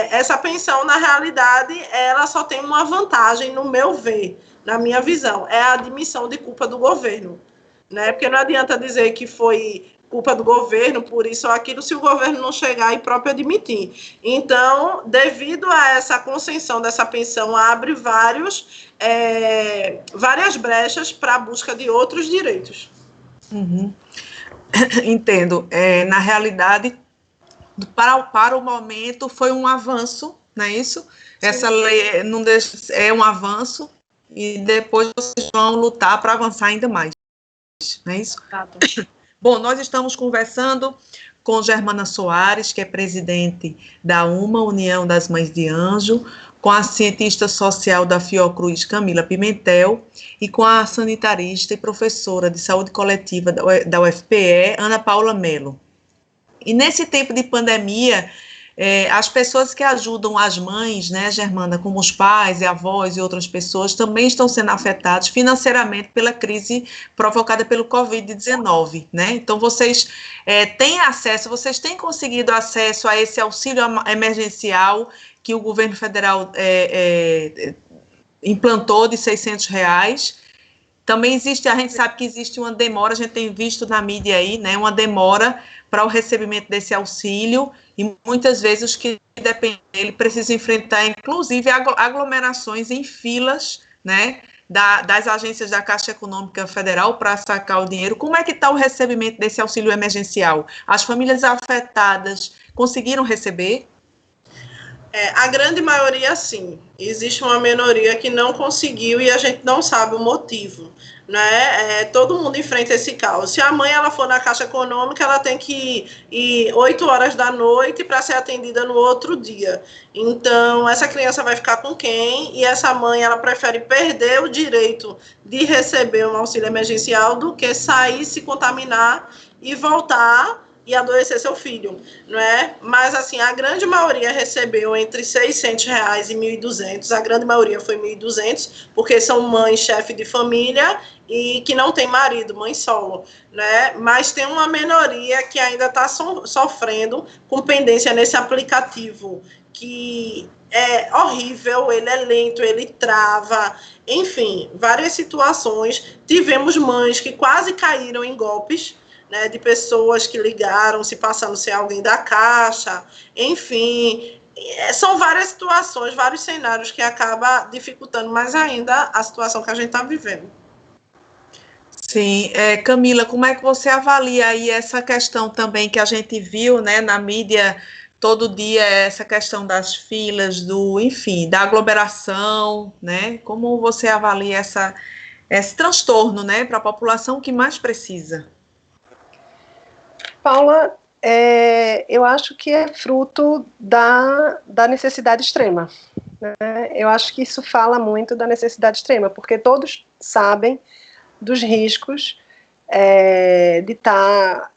essa pensão, na realidade, ela só tem uma vantagem, no meu ver, na minha visão, é a admissão de culpa do governo, né? Porque não adianta dizer que foi culpa do governo, por isso ou aquilo, se o governo não chegar e próprio admitir. Então, devido a essa concessão dessa pensão, abre várias brechas para a busca de outros direitos. Uhum. Entendo. Na realidade, para o momento, foi um avanço, não é isso? Sim. Essa lei é um avanço, e depois vocês vão lutar para avançar ainda mais, não é isso? Exato. Bom, nós estamos conversando com Germana Soares, que é presidente da UMA, União das Mães de Anjo, com a cientista social da Fiocruz, Camila Pimentel, e com a sanitarista e professora de saúde coletiva da UFPE, Ana Paula Melo. E nesse tempo de pandemia, as pessoas que ajudam as mães, né, Germana, como os pais e avós e outras pessoas, também estão sendo afetados financeiramente pela crise provocada pelo Covid-19, né? Então, vocês têm acesso, vocês têm conseguido acesso a esse auxílio emergencial que o governo federal implantou de R$600. Também existe, a gente sabe que existe uma demora, a gente tem visto na mídia aí, né, uma demora para o recebimento desse auxílio, e muitas vezes os que dependem dele precisam enfrentar, inclusive, aglomerações em filas, né, das agências da Caixa Econômica Federal para sacar o dinheiro. Como é que está o recebimento desse auxílio emergencial? As famílias afetadas conseguiram receber? A grande maioria, sim. Existe uma minoria que não conseguiu e a gente não sabe o motivo, né? Todo mundo enfrenta esse caos. Se a mãe ela for na Caixa Econômica, ela tem que ir 8 horas da noite para ser atendida no outro dia. Então, essa criança vai ficar com quem? E essa mãe, ela prefere perder o direito de receber um auxílio emergencial do que sair, se contaminar e voltar e adoecer seu filho, não é? Mas, assim, a grande maioria recebeu entre R$600 e R$1.200, a grande maioria foi R$1.200, porque são mães, chefe de família, e que não tem marido, mãe solo, né? Mas tem uma minoria que ainda está sofrendo com pendência nesse aplicativo, que é horrível, ele é lento, ele trava, enfim, várias situações. Tivemos mães que quase caíram em golpes, né, de pessoas que ligaram, se passando ser alguém da Caixa, enfim, são várias situações, vários cenários que acabam dificultando mais ainda a situação que a gente está vivendo. Sim, Camila, como é que você avalia aí essa questão também que a gente viu, né, na mídia todo dia, essa questão das filas, enfim, da aglomeração, né? Como você avalia esse transtorno, né, para a população que mais precisa? Paula, eu acho que é fruto da necessidade extrema, né? Eu acho que isso fala muito da necessidade extrema, porque todos sabem dos riscos de estar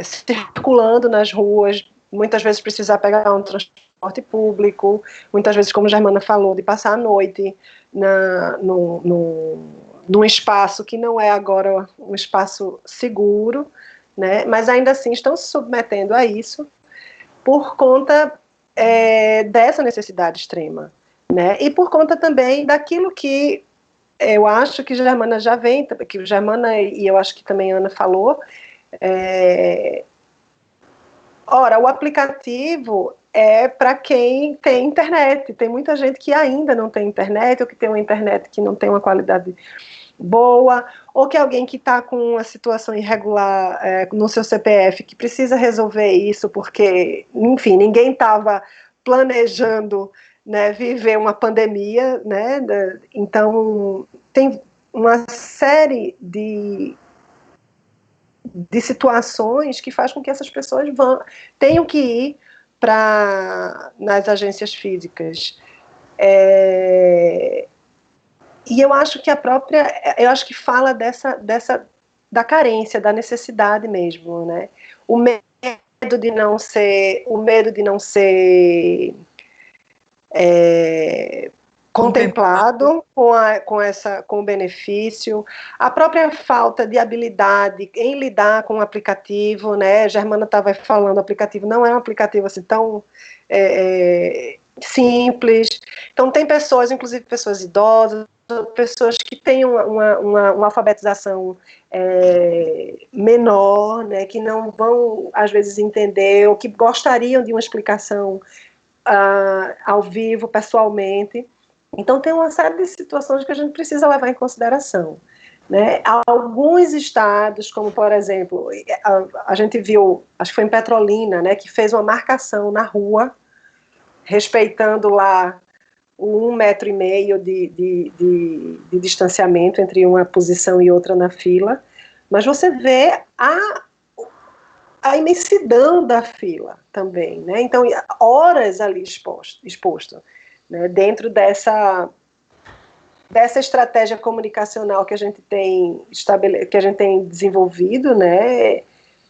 circulando nas ruas, muitas vezes precisar pegar um transporte público, muitas vezes, como a Germana falou, de passar a noite num espaço que não é agora um espaço seguro, né? Mas ainda assim estão se submetendo a isso por conta dessa necessidade extrema, né? E por conta também daquilo que eu acho que Germana já vem, que Germana e eu acho que também Ana falou, ora, o aplicativo é para quem tem internet. Tem muita gente que ainda não tem internet, ou que tem uma internet que não tem uma qualidade boa, ou que alguém que está com uma situação irregular no seu CPF, que precisa resolver isso, porque, enfim, ninguém estava planejando, né, viver uma pandemia, né, então tem uma série de situações que faz com que essas pessoas tenham que ir nas agências físicas. E eu acho que eu acho que fala da carência, da necessidade mesmo, né? O medo de não ser contemplado com o benefício, a própria falta de habilidade em lidar com o aplicativo, né? Germana estava falando, o aplicativo não é um aplicativo assim tão simples. Então tem pessoas, inclusive pessoas idosas, pessoas que têm uma alfabetização menor, né, que não vão, às vezes, entender, ou que gostariam de uma explicação ao vivo, pessoalmente. Então, tem uma série de situações que a gente precisa levar em consideração, né? Alguns estados, como, por exemplo, a gente viu, acho que foi em Petrolina, né, que fez uma marcação na rua, respeitando lá o 1,5 metro de distanciamento entre uma posição e outra na fila, mas você vê a imensidão da fila também, né? Então, horas ali exposto, né? Dentro dessa estratégia comunicacional que a gente tem desenvolvido, né?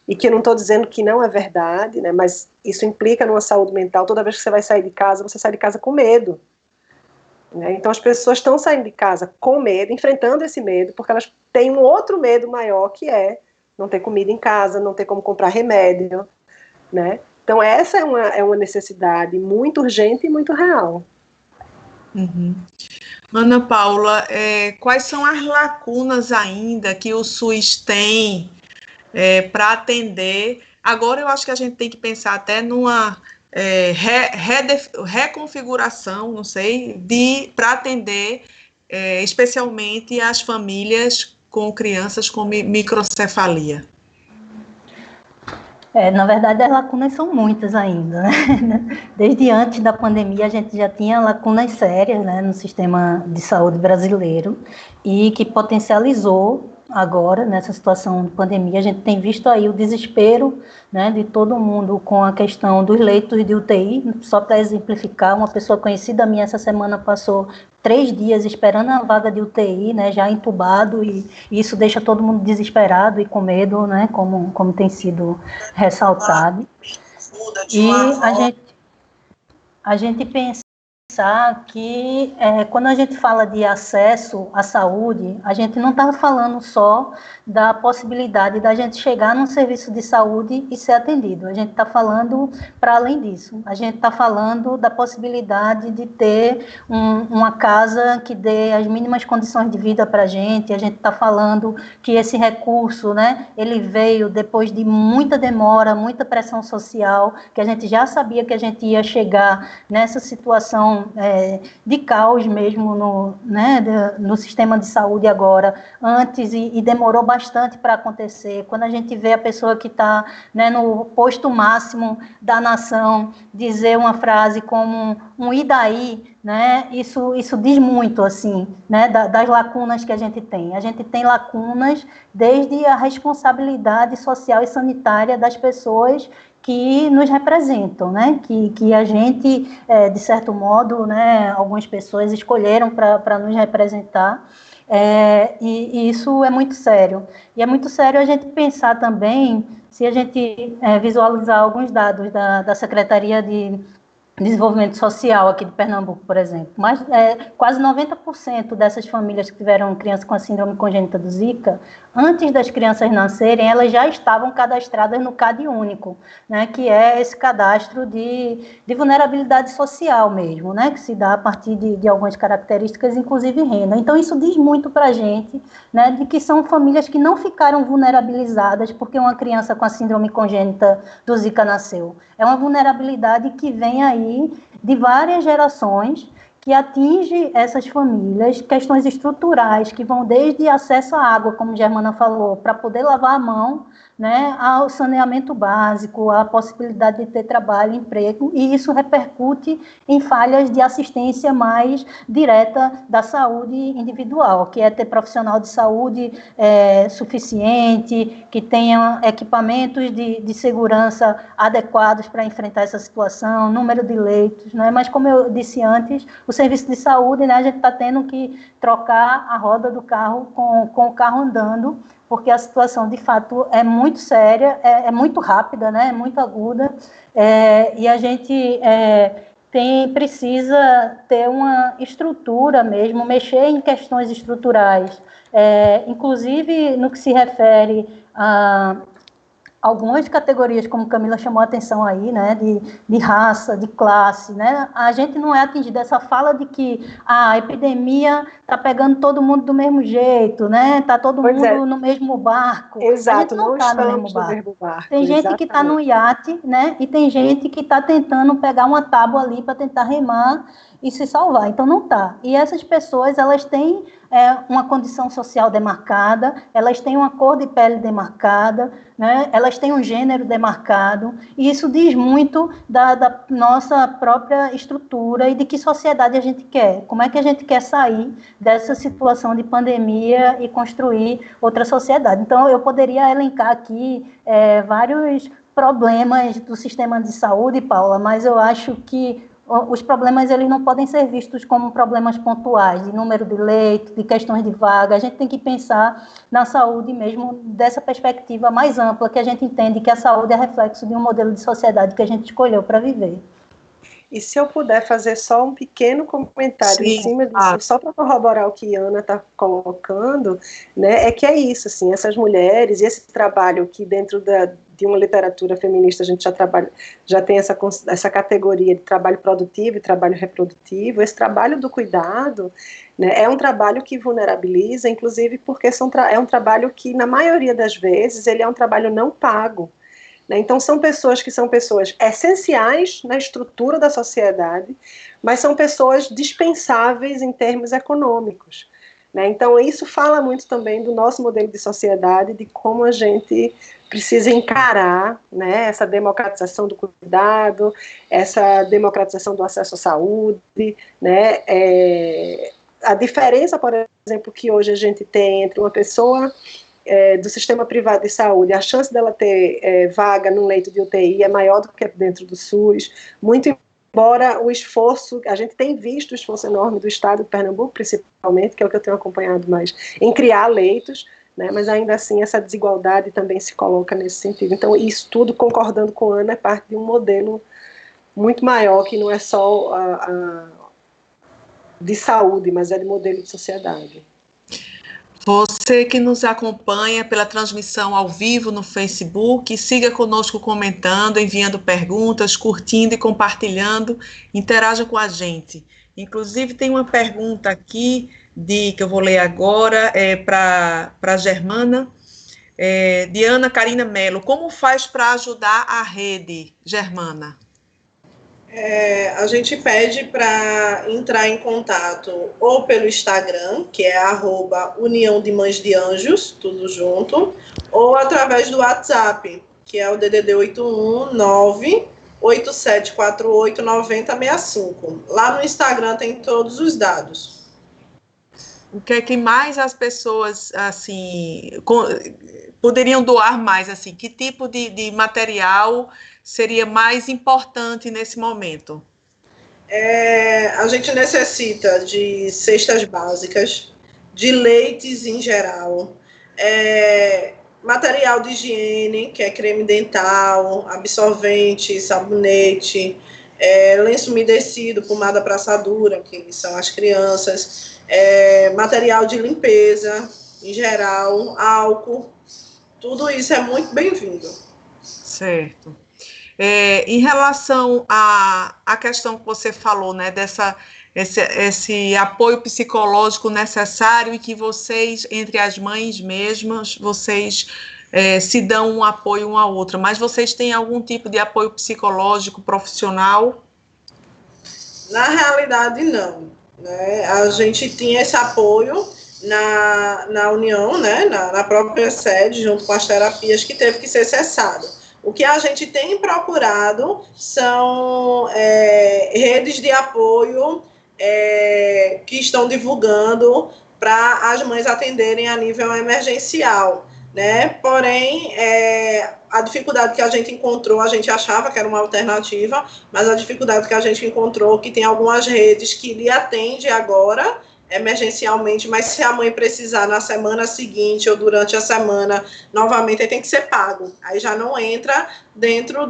E que eu não estou dizendo que não é verdade, né? Mas isso implica numa saúde mental. Toda vez que você vai sair de casa, você sai de casa com medo. Então as pessoas estão saindo de casa com medo, enfrentando esse medo, porque elas têm um outro medo maior, que é não ter comida em casa, não ter como comprar remédio, né? Então essa é uma necessidade muito urgente e muito real. Uhum. Ana Paula, quais são as lacunas ainda que o SUS tem para atender? Agora eu acho que a gente tem que pensar até numa reconfiguração, não sei, para atender especialmente as famílias com crianças com microcefalia. Na verdade, as lacunas são muitas ainda, né? Desde antes da pandemia, a gente já tinha lacunas sérias, né, no sistema de saúde brasileiro, e que potencializou agora, nessa situação de pandemia. A gente tem visto aí o desespero, né, de todo mundo com a questão dos leitos de UTI. Só para exemplificar, uma pessoa conhecida minha essa semana passou 3 dias esperando a vaga de UTI, né, já entubado, e isso deixa todo mundo desesperado e com medo, né, como tem sido ressaltado. E a gente pensa que quando a gente fala de acesso à saúde, a gente não está falando só da possibilidade da gente chegar num serviço de saúde e ser atendido. A gente está falando para além disso. A gente está falando da possibilidade de ter uma casa que dê as mínimas condições de vida para a gente. A gente está falando que esse recurso, né, ele veio depois de muita demora, muita pressão social, que a gente já sabia que a gente ia chegar nessa situação de caos mesmo no sistema de saúde agora, antes, e demorou bastante para acontecer. Quando a gente vê a pessoa que está, né, no posto máximo da nação dizer uma frase como e daí, né, isso diz muito, assim, né, das lacunas que a gente tem. A gente tem lacunas desde a responsabilidade social e sanitária das pessoas que nos representam, né? Que a gente, de certo modo, né, algumas pessoas escolheram para nos representar, e isso é muito sério. E é muito sério a gente pensar também, se a gente visualizar alguns dados da Secretaria de desenvolvimento social aqui de Pernambuco, por exemplo. Mas quase 90% dessas famílias que tiveram criança com a síndrome congênita do Zika, antes das crianças nascerem, elas já estavam cadastradas no CAD único, né, que é esse cadastro de vulnerabilidade social mesmo, né, que se dá a partir de algumas características, inclusive renda. Então, isso diz muito para a gente, né, de que são famílias que não ficaram vulnerabilizadas porque uma criança com a síndrome congênita do Zika nasceu. É uma vulnerabilidade que vem aí de várias gerações, que atinge essas famílias, questões estruturais que vão desde acesso à água, como Germana falou, para poder lavar a mão, né, ao saneamento básico, a possibilidade de ter trabalho, emprego, e isso repercute em falhas de assistência mais direta da saúde individual, que é ter profissional de saúde suficiente, que tenha equipamentos de segurança adequados para enfrentar essa situação, número de leitos, né? Mas como eu disse antes, o serviço de saúde, né, a gente está tendo que trocar a roda do carro com o carro andando, porque a situação, de fato, é muito séria, é muito rápida, né, é muito aguda, e a gente precisa ter uma estrutura mesmo, mexer em questões estruturais, inclusive no que se refere a algumas categorias, como Camila chamou a atenção aí, né, de raça, de classe, né, a gente não é atingido. Essa fala de que a epidemia está pegando todo mundo do mesmo jeito, né, está todo mundo no mesmo barco. Exato, a gente não está no mesmo barco. Tem gente que está no iate, né, e tem gente que está tentando pegar uma tábua ali para tentar remar e se salvar. Então, não está. E essas pessoas, elas têm uma condição social demarcada, elas têm uma cor de pele demarcada, né? Elas têm um gênero demarcado, e isso diz muito da nossa própria estrutura e de que sociedade a gente quer, como é que a gente quer sair dessa situação de pandemia e construir outra sociedade. Então, eu poderia elencar aqui vários problemas do sistema de saúde, Paula, mas eu acho que os problemas eles não podem ser vistos como problemas pontuais, de número de leitos, de questões de vaga. A gente tem que pensar na saúde mesmo dessa perspectiva mais ampla, que a gente entende que a saúde é reflexo de um modelo de sociedade que a gente escolheu para viver. E se eu puder fazer só um pequeno comentário em cima disso, só para corroborar o que a Ana está colocando, né, é que é isso, assim, essas mulheres e esse trabalho que dentro de uma literatura feminista a gente já tem essa categoria de trabalho produtivo e trabalho reprodutivo. Esse trabalho do cuidado, né, é um trabalho que vulnerabiliza, inclusive porque é um trabalho que, na maioria das vezes, ele é um trabalho não pago. Então, são pessoas essenciais na estrutura da sociedade, mas são pessoas dispensáveis em termos econômicos. Então, isso fala muito também do nosso modelo de sociedade, de como a gente precisa encarar, né, essa democratização do cuidado, essa democratização do acesso à saúde, né, a diferença, por exemplo, que hoje a gente tem entre uma pessoa do sistema privado de saúde, a chance dela ter vaga num leito de UTI é maior do que dentro do SUS, muito embora o esforço, a gente tem visto o esforço enorme do Estado de Pernambuco, principalmente, que é o que eu tenho acompanhado mais, em criar leitos, né, mas ainda assim essa desigualdade também se coloca nesse sentido. Então, isso tudo, concordando com a Ana, é parte de um modelo muito maior, que não é só de saúde, mas é de modelo de sociedade. Você que nos acompanha pela transmissão ao vivo no Facebook, siga conosco comentando, enviando perguntas, curtindo e compartilhando, interaja com a gente. Inclusive, tem uma pergunta aqui, que eu vou ler agora, para a Germana, de Ana Karina Mello. Como faz para ajudar a rede, Germana? A gente pede para entrar em contato ou pelo Instagram, que é @União de Mães de Anjos, tudo junto, ou através do WhatsApp, que é o DDD 819-8748-9065. Lá no Instagram tem todos os dados. O que é que mais as pessoas, assim, poderiam doar mais, assim, que tipo de material seria mais importante nesse momento? A gente necessita de cestas básicas, de leites em geral, material de higiene, que é creme dental, absorvente, sabonete, lenço umedecido, pomada para assadura, que são as crianças, material de limpeza, em geral, álcool, tudo isso é muito bem-vindo. Certo. Em relação à questão que você falou, né, esse apoio psicológico necessário e que vocês, entre as mães mesmas, vocês se dão um apoio uma à outra, mas vocês têm algum tipo de apoio psicológico profissional? Na realidade, não. Né? A gente tinha esse apoio na União, né, na própria sede, junto com as terapias, que teve que ser cessado. O que a gente tem procurado são redes de apoio que estão divulgando para as mães atenderem a nível emergencial, né? Porém, a dificuldade que a gente encontrou, a gente achava que era uma alternativa, mas a dificuldade que a gente encontrou que tem algumas redes que lhe atendem agora, emergencialmente, mas se a mãe precisar na semana seguinte ou durante a semana, novamente, aí tem que ser pago. Aí já não entra dentro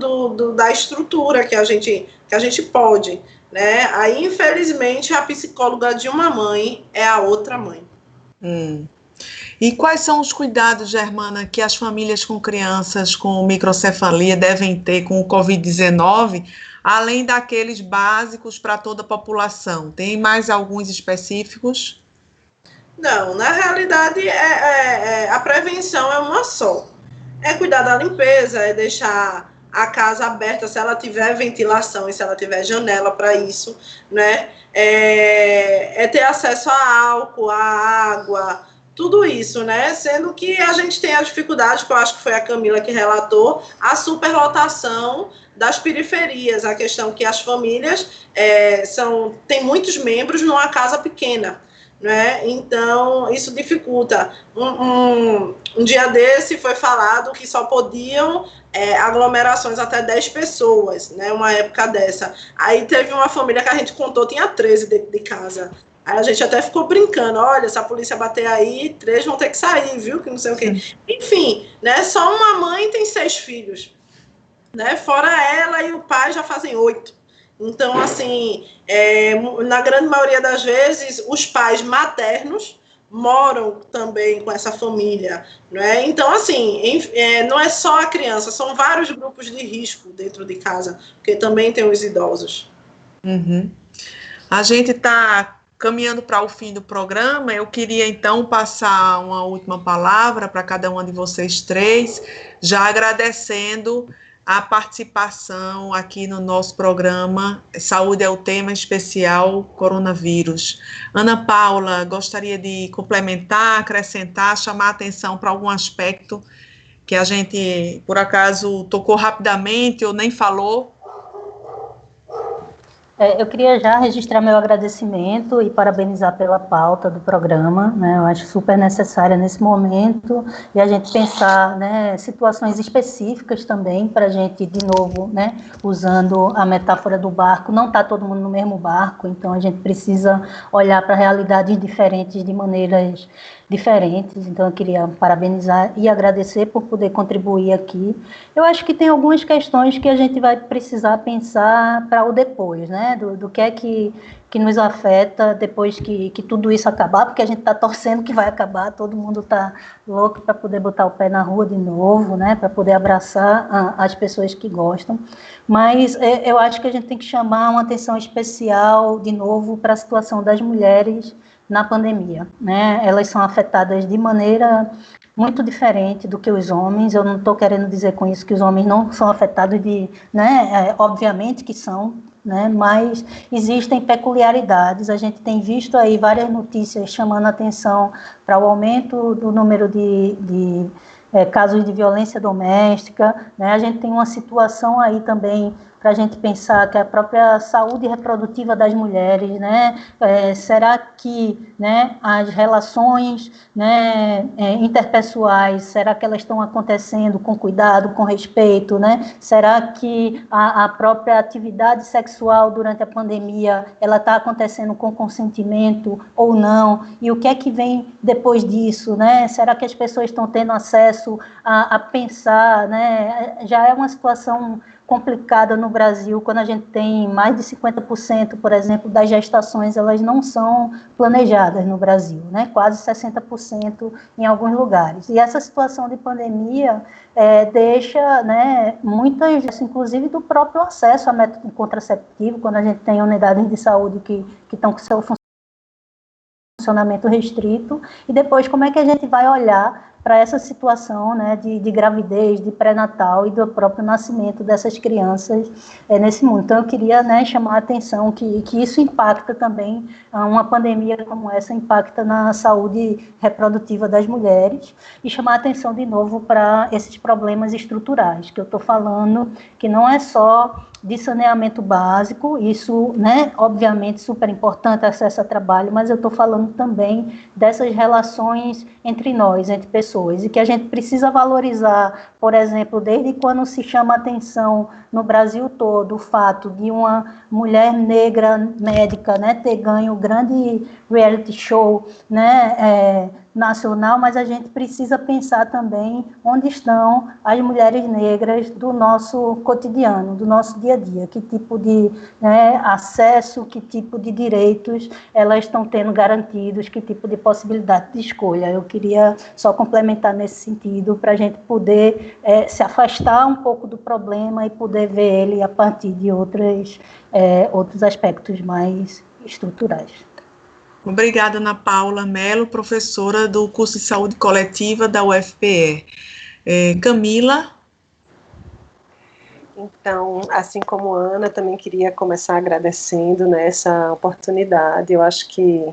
da estrutura que a gente pode, né? Aí, infelizmente, a psicóloga de uma mãe é a outra mãe. E quais são os cuidados, Germana, que as famílias com crianças com microcefalia devem ter com o Covid-19, além daqueles básicos para toda a população? Tem mais alguns específicos? Não, na realidade, a prevenção é uma só. É cuidar da limpeza, é deixar a casa aberta se ela tiver ventilação e se ela tiver janela para isso, né? É ter acesso a álcool, a água, tudo isso, né? Sendo que a gente tem a dificuldade, que eu acho que foi a Camila que relatou, a superlotação das periferias, a questão que as famílias têm muitos membros numa casa pequena, né? Então, isso dificulta. Um dia desse foi falado que só podiam aglomerações até 10 pessoas, né? Uma época dessa. Aí teve uma família que a gente contou, tinha 13 dentro de casa. Aí a gente até ficou brincando, olha, se a polícia bater aí, 3 vão ter que sair, viu? Que não sei o quê. Enfim, né? Só uma mãe tem 6 filhos, né? Fora ela e o pai já fazem 8. Então, assim, na grande maioria das vezes, os pais maternos moram também com essa família, né? Então, assim, não é só a criança, são vários grupos de risco dentro de casa, porque também tem os idosos. A gente está caminhando para o fim do programa. Eu queria, então, passar uma última palavra para cada uma de vocês 3, já agradecendo a participação aqui no nosso programa Saúde é o Tema Especial Coronavírus. Ana Paula, gostaria de complementar, acrescentar, chamar a atenção para algum aspecto que a gente, por acaso, tocou rapidamente ou nem falou? Eu queria já registrar meu agradecimento e parabenizar pela pauta do programa, né? Eu acho super necessária nesse momento, e a gente pensar, né, situações específicas também, para a gente, de novo, né, usando a metáfora do barco, não está todo mundo no mesmo barco, então a gente precisa olhar para realidades diferentes de maneiras diferentes. Então eu queria parabenizar e agradecer por poder contribuir aqui. Eu acho que tem algumas questões que a gente vai precisar pensar para o depois, né, do que é que nos afeta depois que tudo isso acabar, porque a gente está torcendo que vai acabar, todo mundo está louco para poder botar o pé na rua de novo, né, para poder abraçar as pessoas que gostam, mas eu acho que a gente tem que chamar uma atenção especial, de novo, para a situação das mulheres na pandemia, né? Elas são afetadas de maneira muito diferente do que os homens. Eu não estou querendo dizer com isso que os homens não são afetados né? Obviamente que são, né? Mas existem peculiaridades. A gente tem visto aí várias notícias chamando a atenção para o aumento do número de casos de violência doméstica, né? A gente tem uma situação aí também para a gente pensar que a própria saúde reprodutiva das mulheres, né? Será que, né, as relações, né, interpessoais, será que elas estão acontecendo com cuidado, com respeito, né? Será que a própria atividade sexual durante a pandemia, ela está acontecendo com consentimento ou não? E o que é que vem depois disso, né? Será que as pessoas estão tendo acesso a pensar, né? Já é uma situação complicada no Brasil, quando a gente tem mais de 50%, por exemplo, das gestações, elas não são planejadas no Brasil, né? Quase 60% em alguns lugares. E essa situação de pandemia deixa, né, muitas, inclusive do próprio acesso a método contraceptivo, quando a gente tem unidades de saúde que estão com seu funcionamento restrito, e depois como é que a gente vai olhar para essa situação, né, de gravidez, de pré-natal e do próprio nascimento dessas crianças nesse mundo. Então, eu queria, né, chamar a atenção que isso impacta também, uma pandemia como essa impacta na saúde reprodutiva das mulheres, e chamar a atenção de novo para esses problemas estruturais, que eu estou falando, que não é só de saneamento básico, isso, né, obviamente super importante, acesso a trabalho, mas eu estou falando também dessas relações entre nós, entre pessoas, e que a gente precisa valorizar, por exemplo, desde quando se chama atenção no Brasil todo o fato de uma mulher negra médica, né, ter ganho o grande reality show, né, nacional, mas a gente precisa pensar também onde estão as mulheres negras do nosso cotidiano, do nosso dia a dia, que tipo de, né, acesso, que tipo de direitos elas estão tendo garantidos, que tipo de possibilidade de escolha. Eu queria só complementar nesse sentido, para a gente poder se afastar um pouco do problema e poder ver ele a partir de outros aspectos mais estruturais. Obrigada, Ana Paula Melo, professora do curso de Saúde Coletiva da UFPE. Camila? Então, assim como a Ana, também queria começar agradecendo, né, essa oportunidade. Eu acho que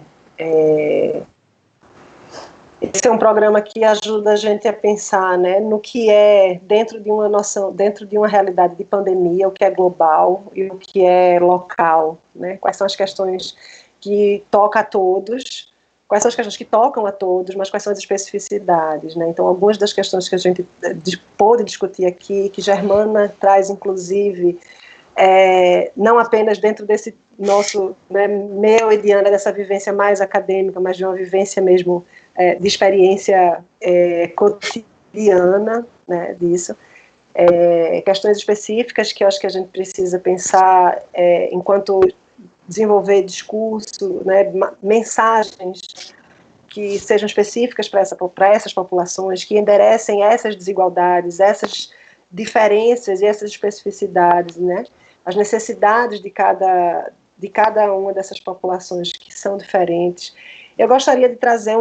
esse é um programa que ajuda a gente a pensar, né, no que é dentro de uma noção, dentro de uma realidade de pandemia, o que é global e o que é local, né? Quais são as questões que tocam a todos, quais são as questões que tocam a todos, mas quais são as especificidades, né? Então, algumas das questões que a gente pôde discutir aqui, que Germana traz, inclusive, não apenas dentro desse nosso, né, meu e Diana, dessa vivência mais acadêmica, mas de uma vivência mesmo de experiência cotidiana, né, disso, questões específicas que eu acho que a gente precisa pensar enquanto desenvolver discurso, né, mensagens que sejam específicas para essas populações, que enderecem essas desigualdades, essas diferenças e essas especificidades, né, as necessidades de cada uma dessas populações que são diferentes. Eu gostaria de trazer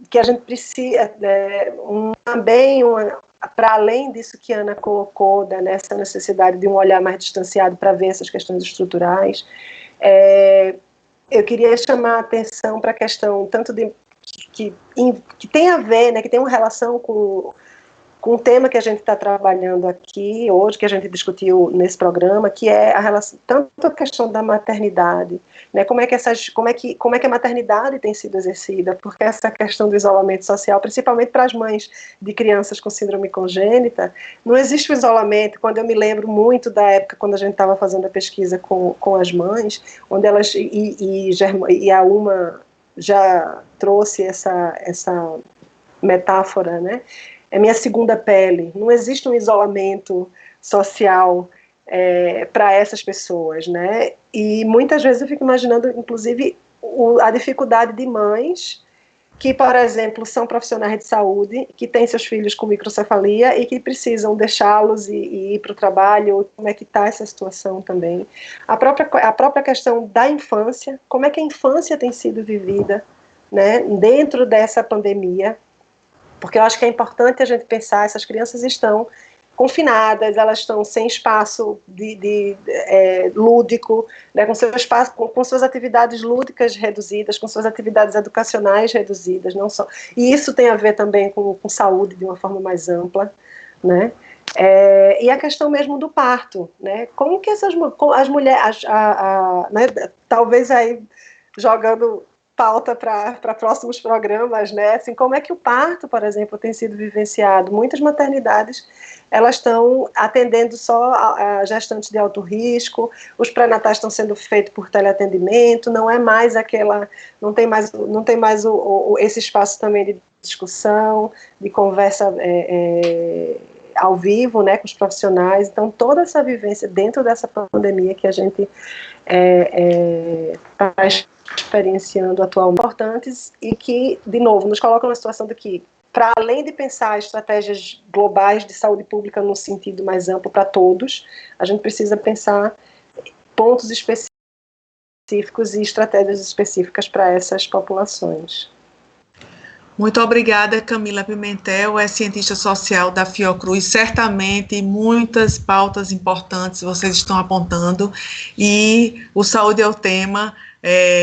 que a gente precisa, também, para além disso que a Ana colocou, nessa necessidade de um olhar mais distanciado para ver essas questões estruturais, eu queria chamar a atenção para a questão tanto que tem a ver, né, que tem uma relação com o tema que a gente está trabalhando aqui hoje, que a gente discutiu nesse programa, que é a relação, tanto a questão da maternidade, né, como é que a maternidade tem sido exercida, porque essa questão do isolamento social, principalmente para as mães de crianças com síndrome congênita, não existe o isolamento. Quando eu me lembro muito da época quando a gente estava fazendo a pesquisa com as mães, onde elas, e a UMA já trouxe essa metáfora, né? É minha segunda pele. Não existe um isolamento social para essas pessoas, né? E muitas vezes eu fico imaginando, inclusive, a dificuldade de mães que, por exemplo, são profissionais de saúde, que têm seus filhos com microcefalia e que precisam deixá-los e ir para o trabalho. Como é que está essa situação também? A própria questão da infância, como é que a infância tem sido vivida, né, dentro dessa pandemia, porque eu acho que é importante a gente pensar, essas crianças estão confinadas, elas estão sem espaço lúdico, né, com seu espaço, com suas atividades lúdicas reduzidas, com suas atividades educacionais reduzidas, não só. E isso tem a ver também com saúde de uma forma mais ampla, né? E a questão mesmo do parto, né? Como que as mulheres, né, talvez aí jogando pauta para próximos programas, né? Assim, como é que o parto, por exemplo, tem sido vivenciado? Muitas maternidades, elas estão atendendo só a gestantes de alto risco, os pré-natais estão sendo feitos por teleatendimento, não é mais não tem mais esse espaço também de discussão, de conversa ao vivo, né, com os profissionais. Então, toda essa vivência dentro dessa pandemia que a gente está experienciando atualmente, importantes e que, de novo, nos colocam na situação de que, para além de pensar estratégias globais de saúde pública no sentido mais amplo para todos, a gente precisa pensar pontos específicos e estratégias específicas para essas populações. Muito obrigada, Camila Pimentel, é cientista social da Fiocruz. Certamente muitas pautas importantes vocês estão apontando e o Saúde é o Tema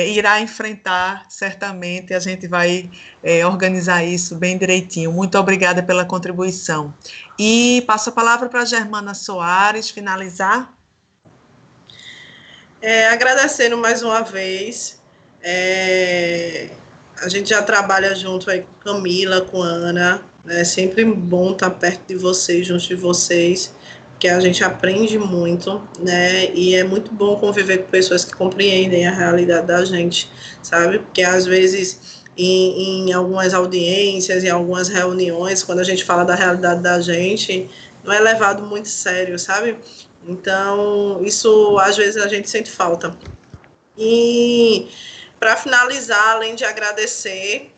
irá enfrentar, certamente, a gente vai organizar isso bem direitinho. Muito obrigada pela contribuição. E passo a palavra para a Germana Soares, finalizar. Agradecendo mais uma vez, a gente já trabalha junto aí com Camila, com Ana, é sempre bom estar perto de vocês, junto de vocês, que a gente aprende muito, né, e é muito bom conviver com pessoas que compreendem a realidade da gente, sabe, porque às vezes em algumas audiências, em algumas reuniões, quando a gente fala da realidade da gente, não é levado muito sério, sabe, então isso às vezes a gente sente falta. E para finalizar, além de agradecer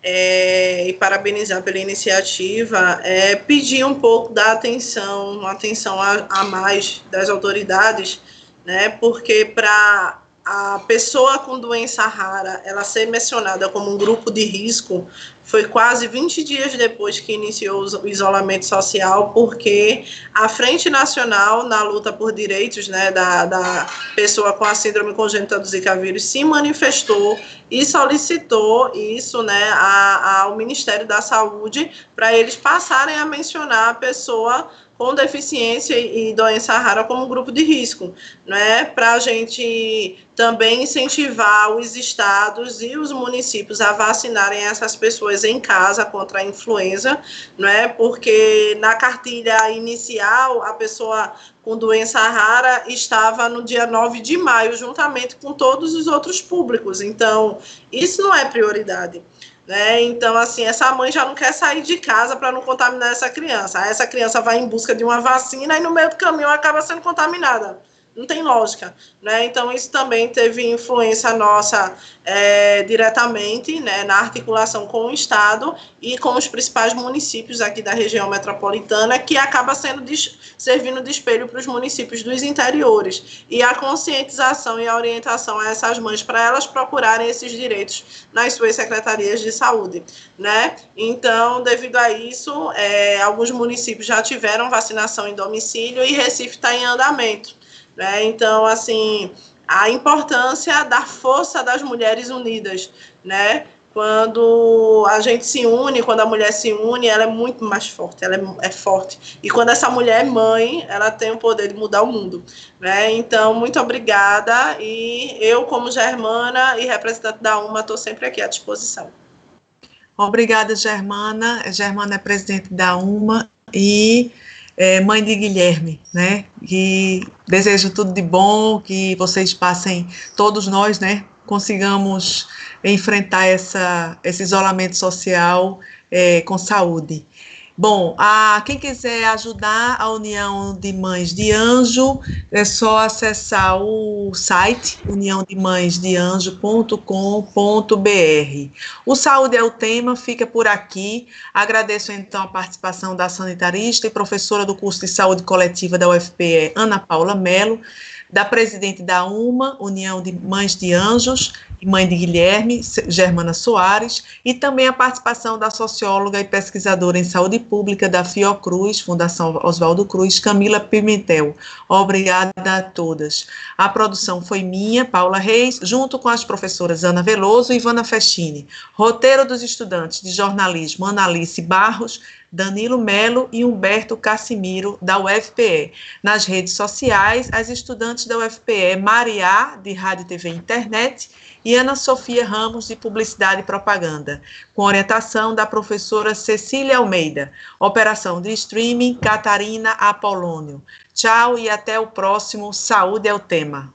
e parabenizar pela iniciativa, pedir um pouco da atenção, uma atenção a mais das autoridades, né, porque para a pessoa com doença rara, ela ser mencionada como um grupo de risco, foi quase 20 dias depois que iniciou o isolamento social, porque a Frente Nacional na luta por direitos, né, da pessoa com a síndrome congênita do Zika vírus se manifestou e solicitou isso, né, ao Ministério da Saúde para eles passarem a mencionar a pessoa com deficiência e doença rara como grupo de risco, né, para a gente também incentivar os estados e os municípios a vacinarem essas pessoas em casa contra a influenza, né, porque na cartilha inicial a pessoa com doença rara estava no dia 9 de maio, juntamente com todos os outros públicos, então isso não é prioridade. Né? Então, assim, essa mãe já não quer sair de casa para não contaminar essa criança. Aí essa criança vai em busca de uma vacina e no meio do caminho acaba sendo contaminada. Não tem lógica, né? Então, isso também teve influência nossa diretamente, né, na articulação com o Estado e com os principais municípios aqui da região metropolitana, que acaba servindo de espelho para os municípios dos interiores. E a conscientização e a orientação a essas mães para elas procurarem esses direitos nas suas secretarias de saúde, né? Então, devido a isso, alguns municípios já tiveram vacinação em domicílio e Recife está em andamento. Né? Então, assim, a importância da força das mulheres unidas, né? Quando a gente se une, quando a mulher se une, ela é muito mais forte, ela é forte. E quando essa mulher é mãe, ela tem o poder de mudar o mundo, né? Então, muito obrigada, e eu, como Germana e representante da UMA, estou sempre aqui à disposição. Obrigada, Germana. Germana é presidente da UMA e mãe de Guilherme, né, e desejo tudo de bom, que vocês passem, todos nós, né, consigamos enfrentar esse isolamento social com saúde. Bom, quem quiser ajudar a União de Mães de Anjo, é só acessar o site uniãodemãesdeanjo.com.br. O Saúde é o Tema, fica por aqui. Agradeço, então, a participação da sanitarista e professora do curso de Saúde Coletiva da UFPE, Ana Paula Mello, da presidente da UMA, União de Mães de Anjos, e mãe de Guilherme, Germana Soares, e também a participação da socióloga e pesquisadora em saúde pública da Fiocruz, Fundação Oswaldo Cruz, Camila Pimentel. Obrigada a todas. A produção foi minha, Paula Reis, junto com as professoras Ana Veloso e Ivana Festini. Roteiro dos estudantes de jornalismo Analice Barros, Danilo Melo e Humberto Cassimiro, da UFPE. Nas redes sociais, as estudantes da UFPE, Mariá, de Rádio, TV e Internet, e Ana Sofia Ramos, de Publicidade e Propaganda, com orientação da professora Cecília Almeida. Operação de streaming, Catarina Apolônio. Tchau e até o próximo Saúde é o Tema.